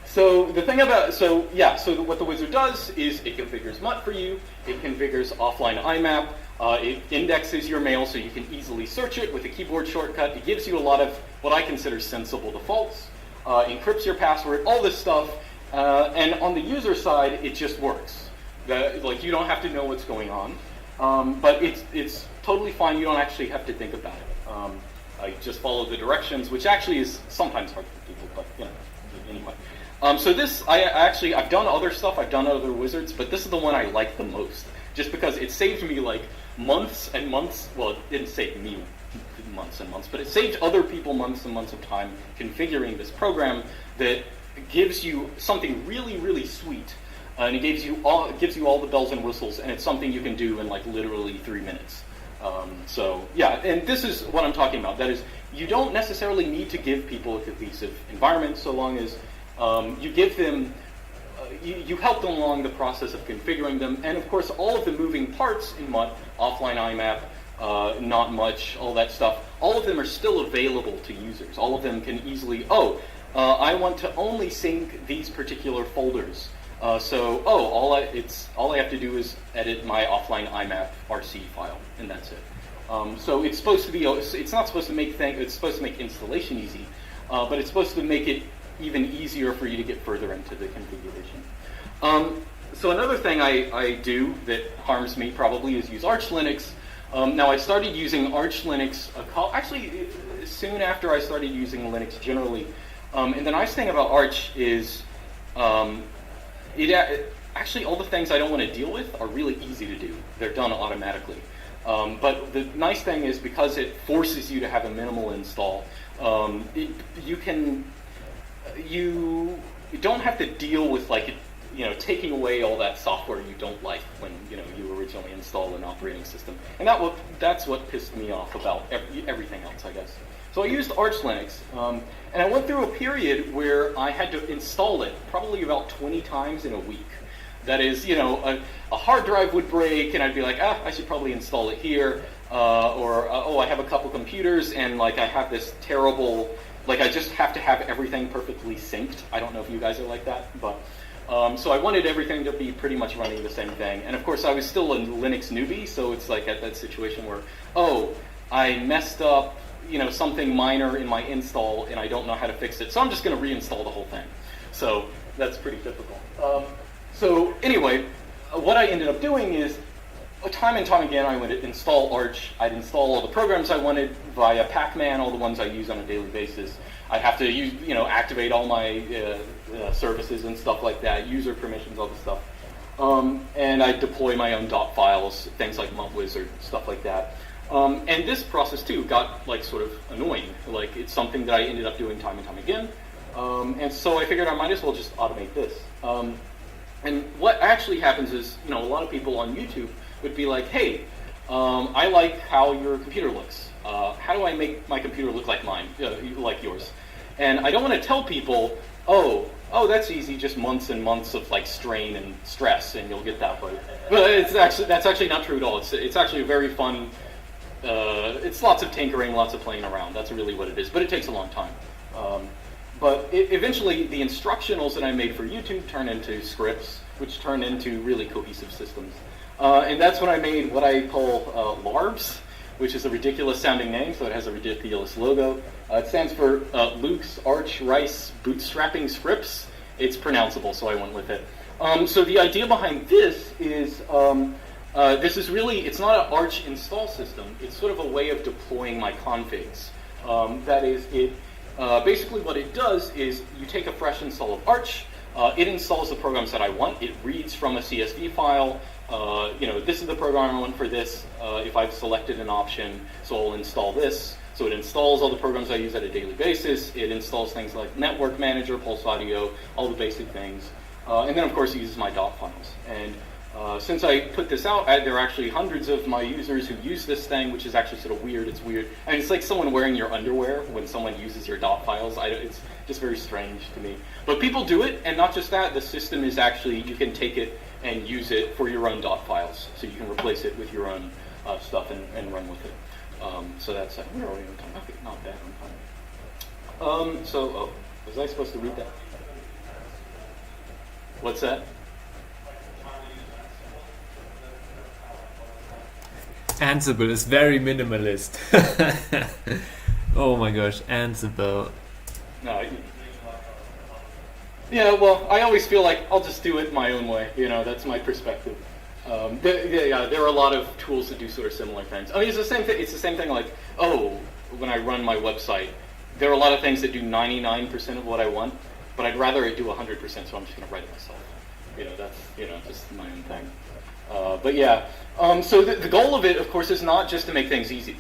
So the thing about, so what the wizard does is it configures MUT for you, it configures offline IMAP, it indexes your mail so you can easily search it with a keyboard shortcut, it gives you a lot of what I consider sensible defaults, encrypts your password, all this stuff, and on the user side, it just works. Like you don't have to know what's going on, but it's totally fine, you don't actually have to think about it. I just follow the directions, which actually is sometimes hard for people, but anyway. So this, I've done other stuff, I've done other wizards, but this is the one I like the most, just because it saved me like months and months, well, it didn't save me months and months, but it saved other people months and months of time configuring this program that gives you something really, really sweet, and it gives you all the bells and whistles, and it's something you can do in like literally 3 minutes. So yeah, and this is what I'm talking about. That is, you don't necessarily need to give people a cohesive environment so long as you give them, you help them along the process of configuring them, and of course all of the moving parts in MUT, offline IMAP, not much, all that stuff, all of them are still available to users. All of them can easily, I want to only sync these particular folders. All I have to do is edit my offline IMAP RC file, and that's it. So it's supposed to be, it's not supposed to make it's supposed to make installation easy, but it's supposed to make it even easier for you to get further into the configuration. So another thing I do that harms me probably is use Arch Linux. Now I started using Arch Linux, actually soon after I started using Linux generally. And the nice thing about Arch is actually all the things I don't want to deal with are really easy to do. They're done automatically. But the nice thing is because it forces you to have a minimal install, you don't have to deal with like taking away all that software you don't like when you originally install an operating system. And that's what pissed me off about everything else, I guess. So I used Arch Linux, and I went through a period where I had to install it probably about 20 times in a week. That is, a hard drive would break, and I'd be like, I should probably install it here, I have a couple computers, and I have this terrible, I just have to have everything perfectly synced. I don't know if you guys are like that, but so I wanted everything to be pretty much running the same thing. And of course, I was still a Linux newbie, so it's like at that situation where, I messed up, something minor in my install, and I don't know how to fix it, so I'm just going to reinstall the whole thing. So that's pretty typical. So anyway, what I ended up doing is, time and time again, I would install Arch. I'd install all the programs I wanted via Pacman, all the ones I use on a daily basis. I'd have to use, activate all my services and stuff like that, user permissions, all this stuff. And I'd deploy my own dot files, things like Wizard, stuff like that. And this process too got sort of annoying. It's something that I ended up doing time and time again. And so I figured I might as well just automate this. And what actually happens is, a lot of people on YouTube would be like, hey, I like how your computer looks. How do I make my computer look like mine, like yours? And I don't want to tell people, oh, that's easy, just months and months of strain and stress, and you'll get that. But that's actually not true at all. It's actually a very fun. It's lots of tinkering, lots of playing around. That's really what it is. But it takes a long time. But eventually, the instructionals that I made for YouTube turn into scripts, which turn into really cohesive systems. And that's when I made what I call LARBs, which is a ridiculous sounding name, so it has a ridiculous logo. It stands for Luke's Arch Rice Bootstrapping Scripts. It's pronounceable, so I went with it. So the idea behind this is, it's not an Arch install system. It's sort of a way of deploying my configs. That is, basically what it does is you take a fresh install of Arch, it installs the programs that I want, it reads from a CSV file, this is the program I want for this, if I've selected an option, so I'll install this. So it installs all the programs I use at a daily basis, it installs things like Network Manager, Pulse Audio, all the basic things, and then of course it uses my dot files. And since I put this out, there are actually hundreds of my users who use this thing, which is actually sort of weird. It's weird. I mean, it's like someone wearing your underwear when someone uses your dot files. It's just very strange to me. But people do it, and not just that. The system is actually, you can take it and use it for your own dot files. So you can replace it with your own stuff and run with it. So that's, where are we on time? Okay, not bad on time. Was I supposed to read that? What's that? Ansible is very minimalist. Oh my gosh, Ansible. No, yeah, well, I always feel like I'll just do it my own way. That's my perspective. There are a lot of tools that do sort of similar things. I mean, it's the same thing. It's the same thing. When I run my website, there are a lot of things that do 99% of what I want, but I'd rather it do 100%. So I'm just going to write it myself. That's just my own thing. But yeah, so the goal of it, of course, is not just to make things easy.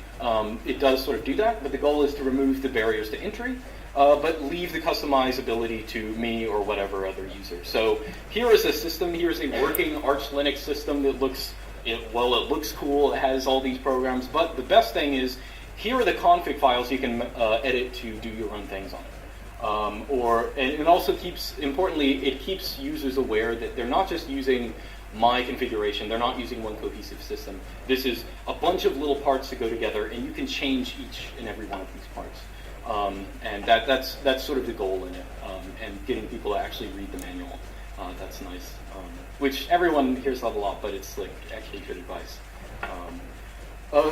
It does sort of do that, but the goal is to remove the barriers to entry, but leave the customizability to me or whatever other user. So here is a system, here's a working Arch Linux system that looks, it looks cool, it has all these programs, but the best thing is, here are the config files you can edit to do your own things on it. And it also keeps, importantly, it keeps users aware that they're not just using my configuration, they're not using one cohesive system. This is a bunch of little parts that go together, and you can change each and every one of these parts. And that's sort of the goal in it, and getting people to actually read the manual. That's nice. Which everyone hears that a lot, but it's actually good advice.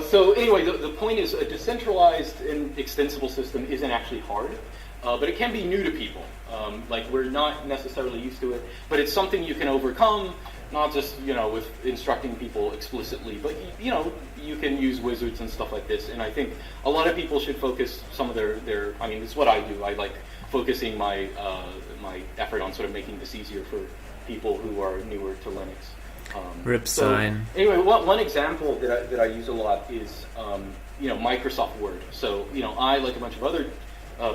So anyway, the point is a decentralized and extensible system isn't actually hard, but it can be new to people. We're not necessarily used to it, but it's something you can overcome. Not just, with instructing people explicitly, but, you can use wizards and stuff like this. And I think a lot of people should focus some of their I mean, it's what I do. I like focusing my effort on sort of making this easier for people who are newer to Linux. Rip sign. Anyway, one example that I use a lot is, Microsoft Word. So, I, like a bunch of other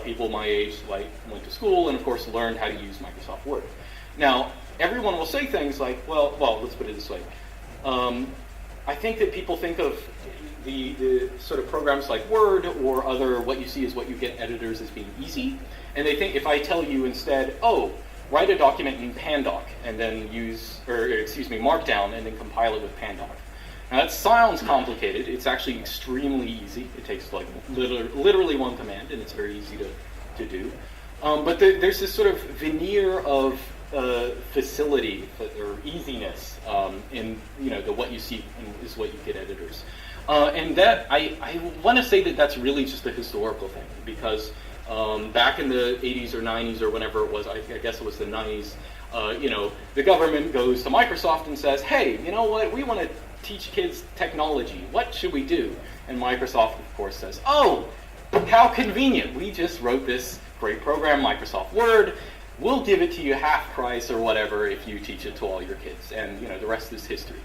people my age, went to school and, of course, learned how to use Microsoft Word. Now, everyone will say things like, well, let's put it this way. I think that people think of the sort of programs like Word or other what you see is what you get editors as being easy. And they think if I tell you instead, write a document in Pandoc and then Markdown and then compile it with Pandoc. Now that sounds complicated. It's actually extremely easy. It takes like literally one command, and it's very easy to do. But there's this sort of veneer of facility or easiness in the what you see is what you get editors. And that I want to say that that's really just a historical thing, because back in the 80s or 90s or whenever it was, I guess it was the 90s, the government goes to Microsoft and says, hey, you know what, we want to teach kids technology. What should we do? And Microsoft, of course, says, oh, how convenient. We just wrote this great program, Microsoft Word. We'll give it to you half price or whatever if you teach it to all your kids. And the rest is history.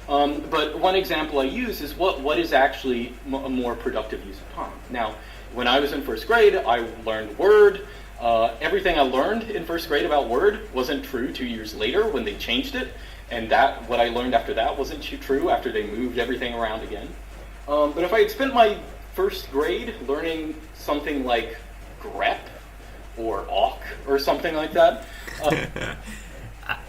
But one example I use is what is actually a more productive use of time. Now, when I was in first grade, I learned Word. Everything I learned in first grade about Word wasn't true 2 years later when they changed it. And what I learned after that wasn't true after they moved everything around again. But if I had spent my first grade learning something like grep or awk or something like that.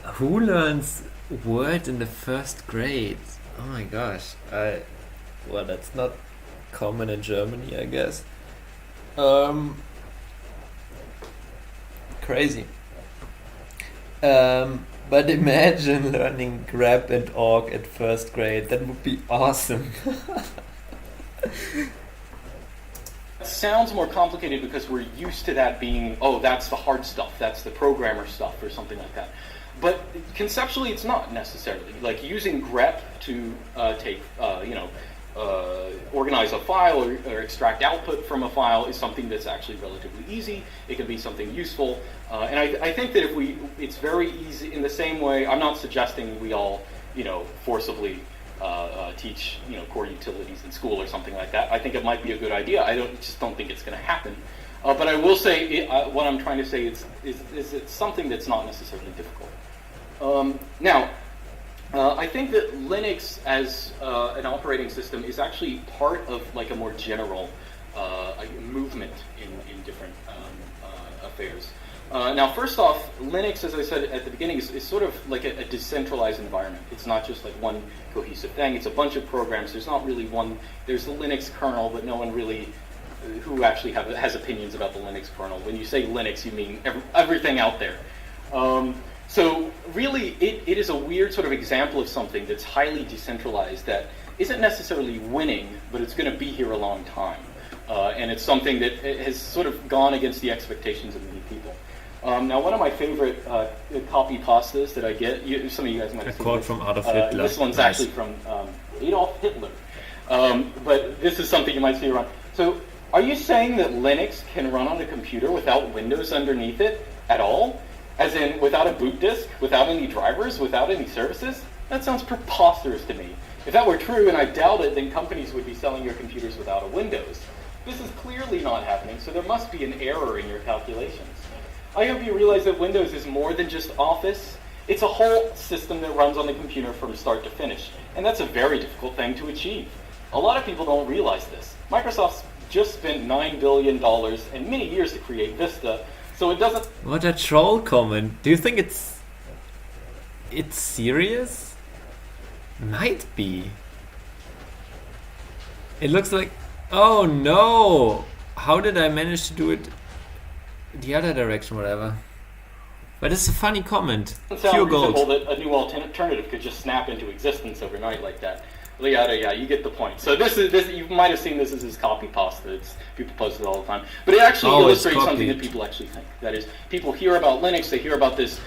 Who learns Word in the first grade? Oh my gosh. Well, that's not common in Germany, I guess. Crazy. But imagine learning grep and awk at first grade. That would be awesome. It sounds more complicated because we're used to that being, that's the hard stuff, that's the programmer stuff or something like that. But conceptually, it's not necessarily. Like using grep to organize a file or extract output from a file is something that's actually relatively easy. It can be something useful. And I think that it's very easy in the same way. I'm not suggesting we all, forcibly teach, core utilities in school or something like that. I think it might be a good idea. I just don't think it's going to happen. But I will say what I'm trying to say is it's something that's not necessarily difficult. Now, I think that Linux as an operating system is actually part of like a more general movement in different affairs. Now, first off, Linux, as I said at the beginning, is sort of like a decentralized environment. It's not just like one cohesive thing. It's a bunch of programs. There's not really one. There's the Linux kernel, but no one really who actually has opinions about the Linux kernel. When you say Linux, you mean everything out there. So really, it is a weird sort of example of something that's highly decentralized that isn't necessarily winning, but it's going to be here a long time. And it's something that has sort of gone against the expectations of many people. Now, one of my favorite copy pastas that I get, some of you guys might have seen quote from Adolf Hitler. This one's actually from Adolf Hitler. But this is something you might see around. So, are you saying that Linux can run on a computer without Windows underneath it at all? As in, without a boot disk, without any drivers, without any services? That sounds preposterous to me. If that were true, and I doubt it, then companies would be selling your computers without a Windows. This is clearly not happening, so there must be an error in your calculations. I hope you realize that Windows is more than just Office. It's a whole system that runs on the computer from start to finish, and that's a very difficult thing to achieve. A lot of people don't realize this. Microsoft's just spent $9 billion and many years to create Vista, so it doesn't... What a troll comment. Do you think it's serious? Might be. It looks like... Oh no! How did I manage to do it the other direction, whatever? But it's a funny comment. It sounds reasonable that a new alternative could just snap into existence overnight like that. Yeah, you get the point. So this you might have seen this as his copy pasta. People post it all the time. But it actually illustrates something that people actually think. That is, people hear about Linux, they hear about this,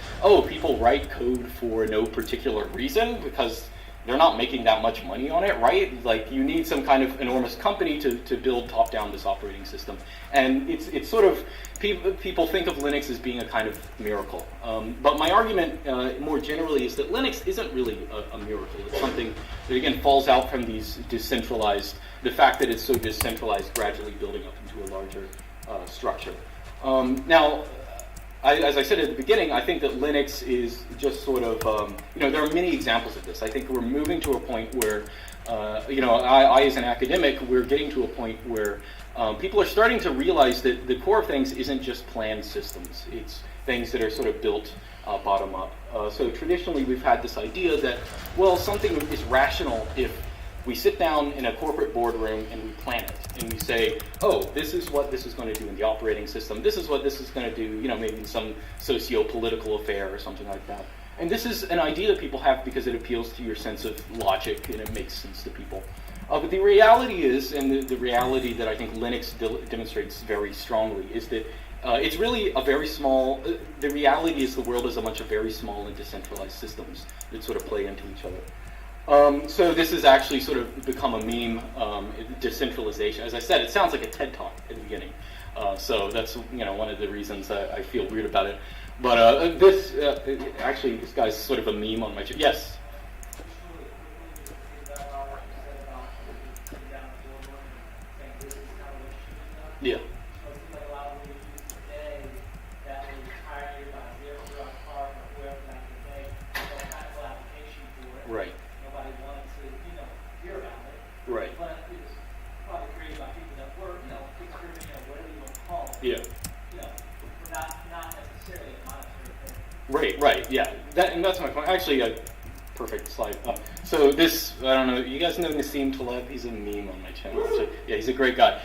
people write code for no particular reason because they're not making that much money on it, right? Like, you need some kind of enormous company to build top-down this operating system. And it's sort of, people think of Linux as being a kind of miracle. But my argument more generally is that Linux isn't really a miracle. It's something that, again, falls out from these decentralized, the fact that it's so decentralized, gradually building up into a larger structure. Now, as I said at the beginning, I think that Linux is just sort of, there are many examples of this. I think we're moving to a point where, I as an academic, we're getting to a point where people are starting to realize that the core of things isn't just planned systems. It's things that are sort of built bottom up. So traditionally we've had this idea that, well, something is rational if we sit down in a corporate boardroom and we plan it, and we say, oh, this is what this is going to do in the operating system, this is what this is going to do, maybe in some socio-political affair or something like that. And this is an idea that people have because it appeals to your sense of logic and it makes sense to people. But the reality is, and the reality that I think Linux demonstrates very strongly, is that it's really a very small, the reality is the world is a bunch of very small and decentralized systems that sort of play into each other. So this has actually sort of become a meme, decentralization. As I said, it sounds like a TED Talk at the beginning. So that's one of the reasons I feel weird about it. But actually, this guy's sort of a meme on my channel. Yes? Yeah. Right. Nobody wanted to, hear about it. Right. But it was probably created by people that were, experimenting, whatever you want to call it. Yeah. Not necessarily a monetary thing. Right. Yeah. That's my point. Actually, a perfect slide. So this, I don't know, you guys know Nassim Taleb? He's a meme on my channel. So, yeah, he's a great guy.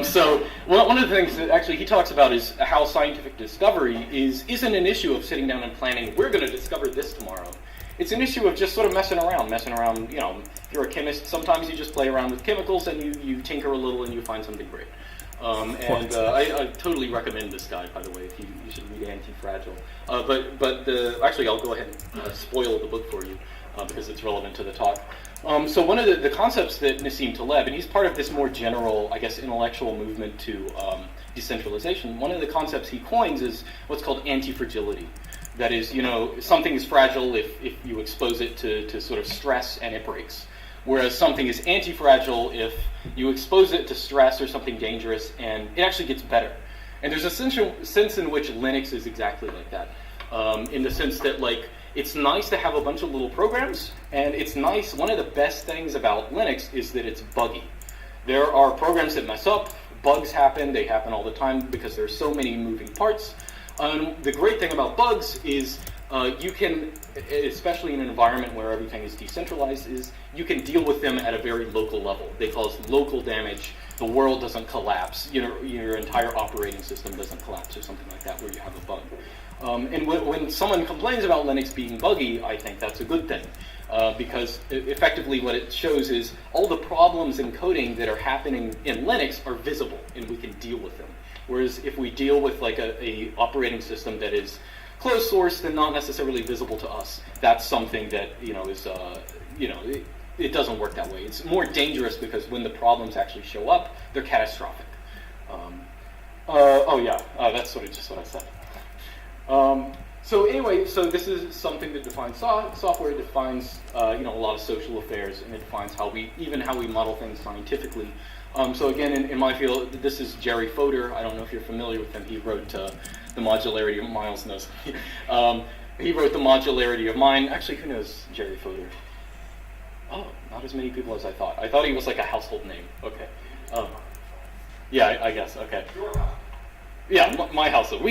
So one of the things that actually he talks about is how scientific discovery isn't an issue of sitting down and planning, we're going to discover this tomorrow. It's an issue of just sort of messing around, if you're a chemist, sometimes you just play around with chemicals and you tinker a little and you find something great. I totally recommend this guy, by the way, if you should read Anti-Fragile. Actually, I'll go ahead and spoil the book for you because it's relevant to the talk. So one of the concepts that Nassim Taleb, and he's part of this more general, I guess, intellectual movement to decentralization, one of the concepts he coins is what's called anti-fragility. That is, something is fragile if you expose it to sort of stress and it breaks. Whereas something is anti-fragile if you expose it to stress or something dangerous and it actually gets better. And there's a sense in which Linux is exactly like that. In the sense that, it's nice to have a bunch of little programs, and it's nice, one of the best things about Linux is that it's buggy. There are programs that mess up, bugs happen, they happen all the time because there's so many moving parts. The great thing about bugs is you can, especially in an environment where everything is decentralized, is you can deal with them at a very local level. They cause local damage. The world doesn't collapse. Your entire operating system doesn't collapse or something like that where you have a bug. And when someone complains about Linux being buggy, I think that's a good thing. Because effectively what it shows is all the problems in coding that are happening in Linux are visible and we can deal with them. Whereas if we deal with a operating system that is closed source and not necessarily visible to us, that's something that is it doesn't work that way. It's more dangerous because when the problems actually show up, they're catastrophic. That's sort of just what I said. So anyway, so this is something that defines software. It defines a lot of social affairs, and it defines how we model things scientifically. So again, in my field, this is Jerry Fodor. I don't know if you're familiar with him. He wrote The Modularity of Miles knows. He wrote The Modularity of Mind. Actually, who knows Jerry Fodor? Oh, not as many people as I thought. I thought he was like a household name. Okay. Yeah, I guess. Okay. Yeah, my household.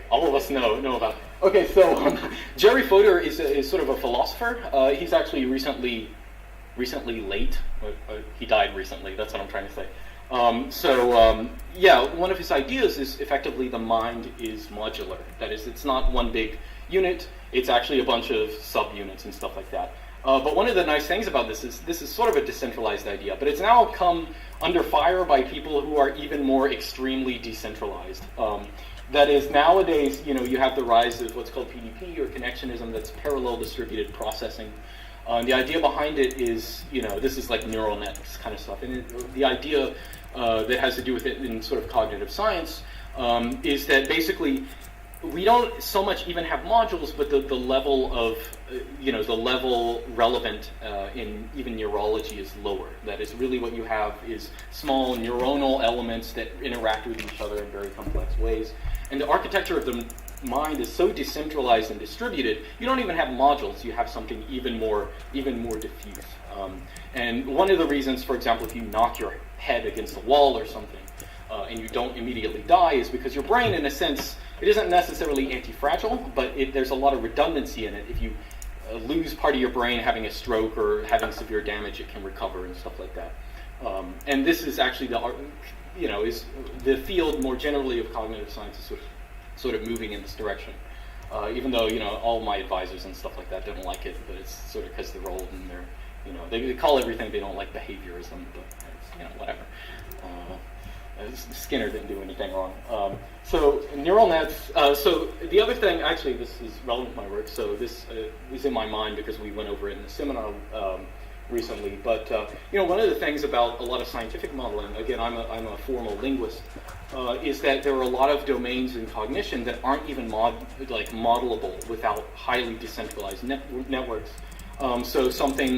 All of us know about. Okay, so Jerry Fodor is sort of a philosopher. He's actually recently late. He died recently. That's what I'm trying to say. One of his ideas is effectively the mind is modular. That is, it's not one big unit. It's actually a bunch of subunits and stuff like that. But one of the nice things about this is sort of a decentralized idea, but it's now come under fire by people who are even more extremely decentralized. That is, nowadays, you have the rise of what's called PDP or connectionism, that's parallel distributed processing. The idea behind it is, this is like neural nets kind of stuff. And the idea that has to do with it in sort of cognitive science is that basically we don't so much even have modules, but the level of, the level relevant in even neurology is lower. That is, really what you have is small neuronal elements that interact with each other in very complex ways. And the architecture of the mind is so decentralized and distributed, you don't even have modules. You have something even more diffuse. And one of the reasons, for example, if you knock your head against a wall or something, and you don't immediately die, is because your brain, in a sense, it isn't necessarily anti-fragile, but there's a lot of redundancy in it. If you lose part of your brain having a stroke or having severe damage, it can recover and stuff like that. And this is actually is the field more generally of cognitive science is sort of moving in this direction. Even though all my advisors and stuff like that don't like it, but it's sort of because they're old and they call everything they don't like behaviorism, but it's, whatever. Skinner didn't do anything wrong. So neural nets. So the other thing, actually, this is relevant to my work. So this was in my mind because we went over it in a seminar recently. But one of the things about a lot of scientific modeling, again, I'm a formal linguist, is that there are a lot of domains in cognition that aren't even modelable without highly decentralized networks. So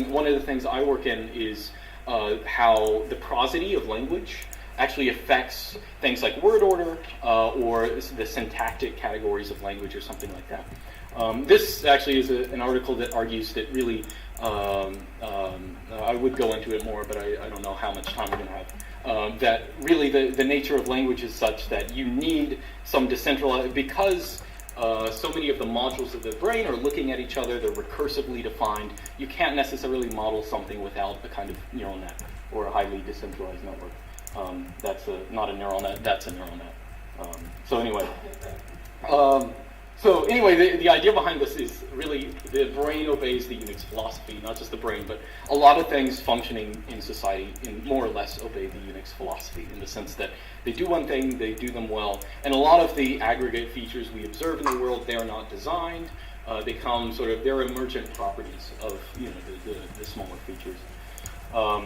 one of the things I work in is how the prosody of language actually affects things like word order or the syntactic categories of language or something like that. This actually is an article that argues that really, I would go into it more, but I don't know how much time we're going to have, that really the nature of language is such that you need some decentralized, because so many of the modules of the brain are looking at each other, they're recursively defined, you can't necessarily model something without a kind of neural net or a highly decentralized network. That's not a neural net, that's a neural net. So anyway, the idea behind this is really the brain obeys the Unix philosophy, not just the brain, but a lot of things functioning in society more or less obey the Unix philosophy in the sense that they do one thing, they do them well, and a lot of the aggregate features we observe in the world, they are not designed, they come they're emergent properties of the smaller features. What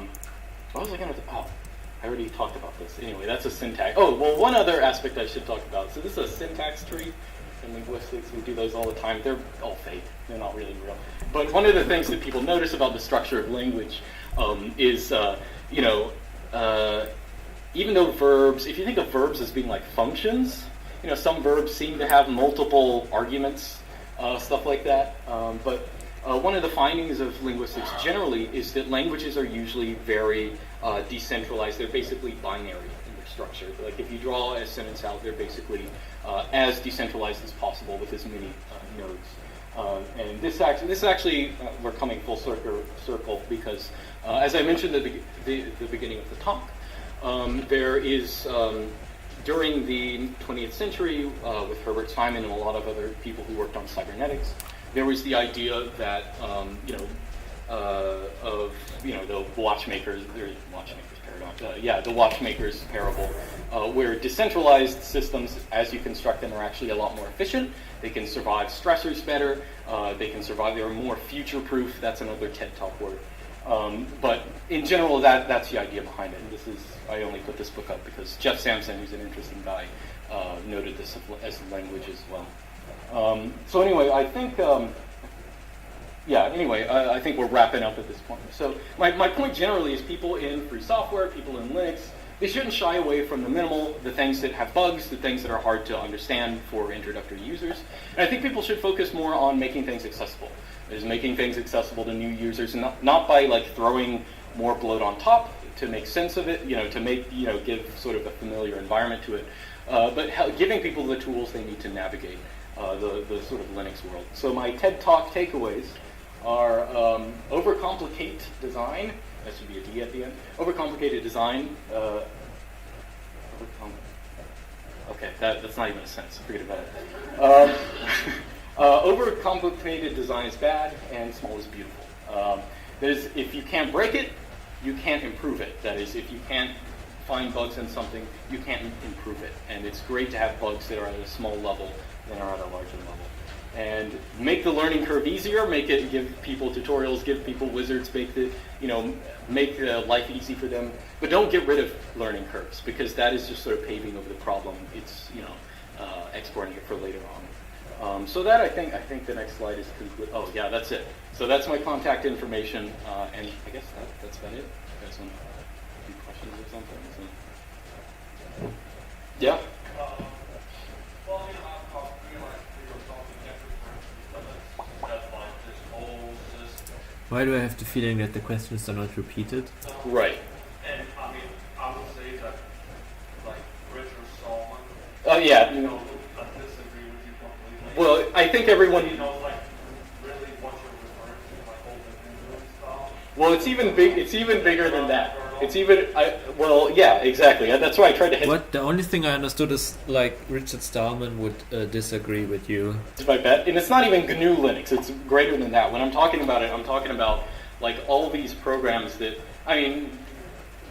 was I going to I already talked about this. Anyway, that's a syntax. Oh, well, one other aspect I should talk about. So this is a syntax tree in linguistics. We do those all the time. They're all fake. They're not really real. But one of the things that people notice about the structure of language is, even though verbs, if you think of verbs as being like functions, some verbs seem to have multiple arguments, stuff like that. But one of the findings of linguistics generally is that languages are usually very decentralized. They're basically binary in their structure. Like if you draw a sentence out, they're basically as decentralized as possible with as many nodes. And this actually, we're coming full circle because, as I mentioned at the beginning of the talk, there is, during the 20th century, with Herbert Simon and a lot of other people who worked on cybernetics, there was the idea that, the watchmakers paradox. The watchmakers parable, where decentralized systems, as you construct them, are actually a lot more efficient. They can survive stressors better. They can survive. They're more future-proof. That's another TED Talk word. But in general, that's the idea behind it. And I only put this book up because Jeff Sampson, who's an interesting guy, noted this as language as well. So anyway, I think. I think we're wrapping up at this point. So my point generally is people in free software, people in Linux, they shouldn't shy away from the things that have bugs, the things that are hard to understand for introductory users. And I think people should focus more on making things accessible. Is making things accessible to new users, and not by throwing more bloat on top to make sense of it, to give sort of a familiar environment to it, but giving people the tools they need to navigate the sort of Linux world. So my TED Talk takeaways are overcomplicate design. That should be a D at the end. Overcomplicated design. Okay, that's not even a sentence. Forget about it. Overcomplicated design is bad, and small is beautiful. If you can't break it, you can't improve it. That is, if you can't find bugs in something, you can't improve it. And it's great to have bugs that are at a small level than are at a larger level. And make the learning curve easier. Give people tutorials, give people wizards, make life easy for them. But don't get rid of learning curves, because that is just sort of paving over the problem. It's exporting it for later on. So that I think the next slide is conclude. Oh yeah, that's it. So that's my contact information, and I guess that's about it. You guys want any questions or something? So, yeah. Well, I mean, I'll realize Why do I have the feeling that the questions are not repeated? Right. And I mean, I would say that, like, Richard Stallman, Oh yeah. you know, I disagree with you completely. Well, I think everyone. You know, like, really what you're referring to, like, open and stuff. Well, it's even big. It's even bigger than that. It's even. Well, yeah, exactly. That's why I tried to hit. What the only thing I understood is like Richard Stallman would disagree with you. My bet, and it's not even GNU Linux. It's greater than that. When I'm talking about it, I'm talking about like all these programs that. I mean,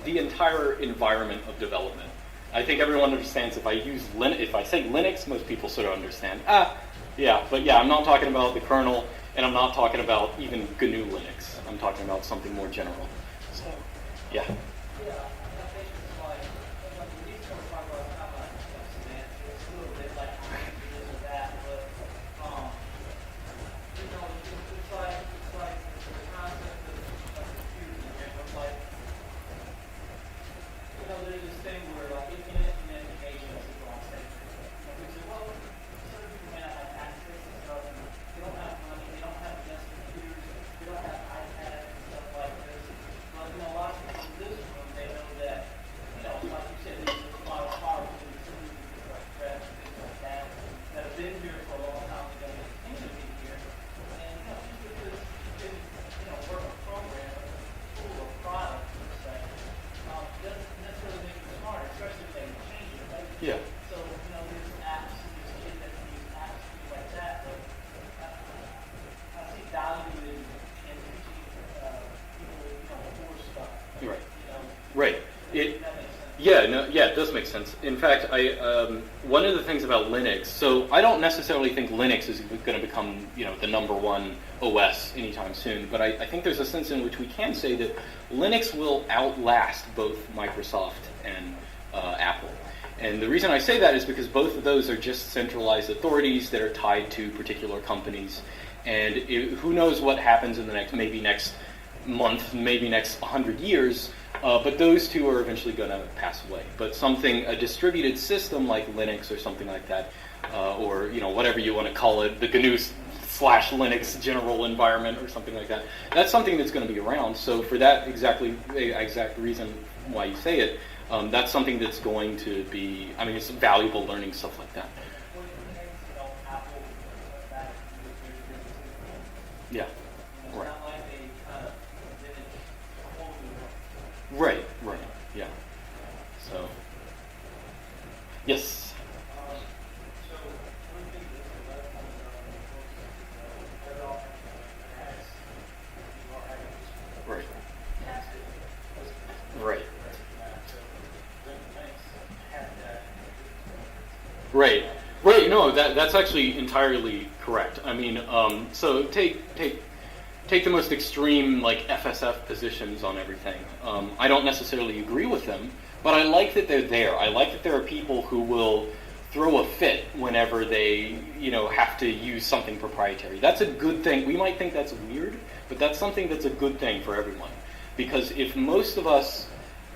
the entire environment of development. I think everyone understands if I use if I say Linux, most people sort of understand. Yeah, but yeah, I'm not talking about the kernel, and I'm not talking about even GNU Linux. I'm talking about something more general. So, yeah. Yeah, I think it's like when you start talking about kind of like semantics, it's a little bit like this or that, but you know, it's like the concept of computing. It's like, you know, there's this thing where like infinite agents is all safe. We say, well, certain people may not have access to stuff, and they don't have money, they don't have best computers, they don't have iPads and stuff like this. But you know, a lot of people in this room, they know that, you know, like you said, there's a lot of powerful utilities like Fred and things like that that have been here for a long time and going to continue to be here. And you know, just because you can, you know, work a program, a tool, a product, per se, doesn't necessarily make you smarter, especially if they can change it, right? Yeah. So, you know, there's apps, there's kids that can use apps, things like that, but I see value in teaching people, you know, core stuff. Right. You know, Right. that makes sense. Yeah, no, yeah, it does make sense. In fact, one of the things about Linux, so I don't necessarily think Linux is going to become, you know, the number one OS anytime soon, but I think there's a sense in which we can say that Linux will outlast both Microsoft and Apple. And the reason I say that is because both of those are just centralized authorities that are tied to particular companies. And who knows what happens in the next month, maybe next 100 years, but those two are eventually going to pass away. But a distributed system like Linux or something like that, or you know whatever you want to call it, the GNU/Linux general environment or something like that, that's something that's going to be around. So for that exact reason why you say it, that's something that's going to be, I mean, it's valuable learning, stuff like that. Yeah. Right. Right, yeah. So, yes. Right. Right. Right. Right. No, that's actually entirely correct. I mean, so take the most extreme like FSF positions on everything. I don't necessarily agree with them, but I like that they're there. I like that there are people who will throw a fit whenever they, you know, have to use something proprietary. That's a good thing. We might think that's weird, but that's something that's a good thing for everyone. Because if most of us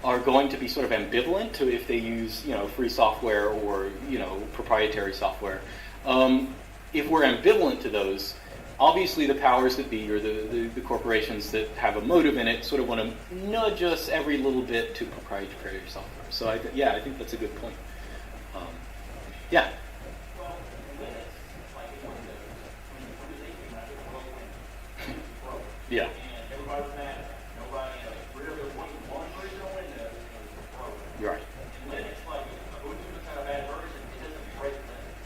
are going to be sort of ambivalent to if they use, you know, free software or, you know, proprietary software, if we're ambivalent to those, obviously the powers that be or the corporations that have a motive in it sort of want to nudge us every little bit to proprietary software. So I think that's a good point. Yeah. Yeah. You're right.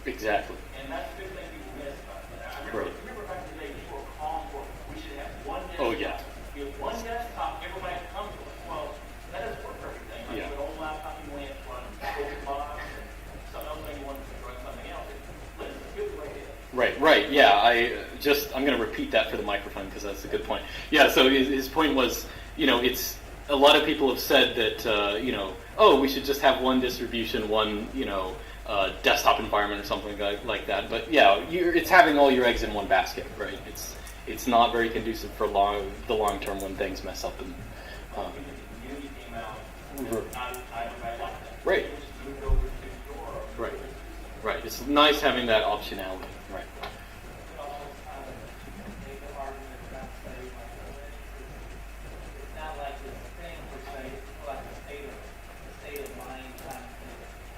Exactly. And that's the big thing people miss about that. Right. Remember back in the day, people were calling for, we should have one desktop. Oh, yeah. We have one desktop, everybody can come to it. Well, that doesn't work for everything. Like Yeah. with old laptop, you only have to run Pacman and something else, maybe you want to run something else. Linux is good the way it is. Right. Yeah, I'm going to repeat that for the microphone because that's a good point. Yeah, so his point was, you know, it's a lot of people have said that, you know, oh, we should just have one distribution, one, you know, desktop environment or something like that. But yeah, it's having all your eggs in one basket, right? It's not very conducive for the long term when things mess up. And right. Right. It's nice having that optionality. Right.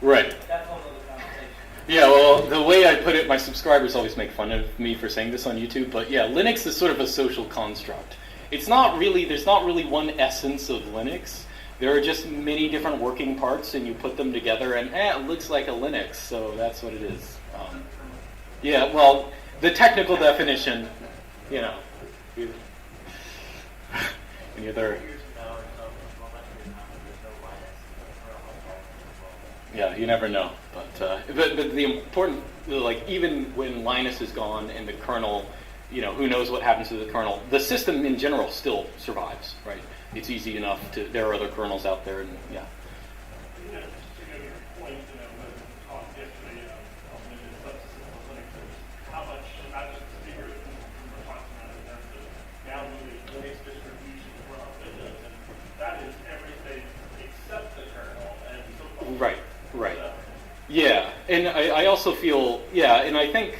Right. That's all another conversation. Yeah, well, the way I put it, my subscribers always make fun of me for saying this on YouTube, but yeah, Linux is sort of a social construct. There's not really one essence of Linux. There are just many different working parts, and you put them together, and it looks like a Linux, so that's what it is. Yeah, well, the technical definition, you know. Any other? Yeah, you never know. But the important, like, even when Linus is gone and the kernel, you know, who knows what happens to the kernel, the system in general still survives, right? It's easy enough to, there are other kernels out there, and yeah. Yeah, just to go to your point, you know, when we talked yesterday on limited subsystems of Linux, how much, not just the figures from the Pacman in terms of downloading Linux distributions from Windows, and that is everything except the kernel, and so forth. Right, right. Yeah, and I also feel, yeah, and I think,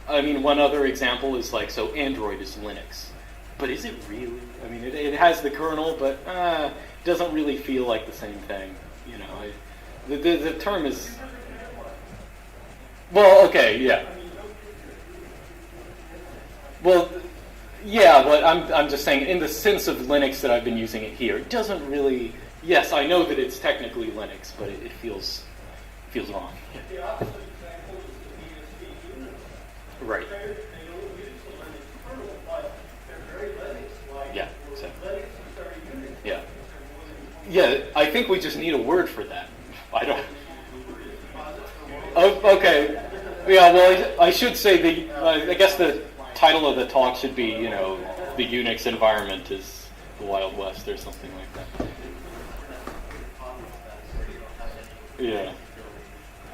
I mean, one other example is like, so Android is Linux. But is it really? I mean, it has the kernel, but doesn't really feel like the same thing. You know, the term is. Well, okay, yeah. Well, yeah, but I'm just saying, in the sense of Linux that I've been using it here, it doesn't really. Yes, I know that it's technically Linux, but it feels wrong. The opposite example is the BSD unit. Right. They don't use the Linux kernel, but they're very Linux-like. Yeah, exactly. Linux is very Unix. Yeah. Yeah, I think we just need a word for that. I don't. Oh, okay. Yeah, well, I should say I guess the title of the talk should be, you know, the Unix environment is the Wild West or something like that. Yeah.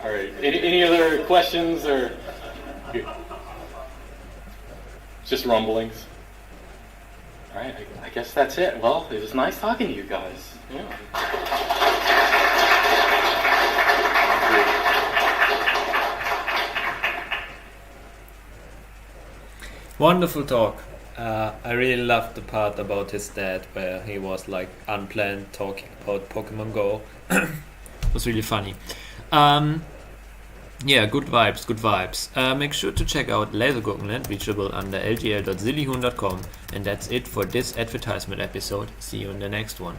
All right. Any other questions or just rumblings? All right. I guess that's it. Well, it was nice talking to you guys. Yeah. Wonderful talk. I really loved the part about his dad where he was like unplanned talking about Pokemon Go. It was really funny. Yeah, good vibes, good vibes. Make sure to check out Lasergurkenland, reachable under lgl.zillihun.com. And that's it for this advertisement episode. See you in the next one.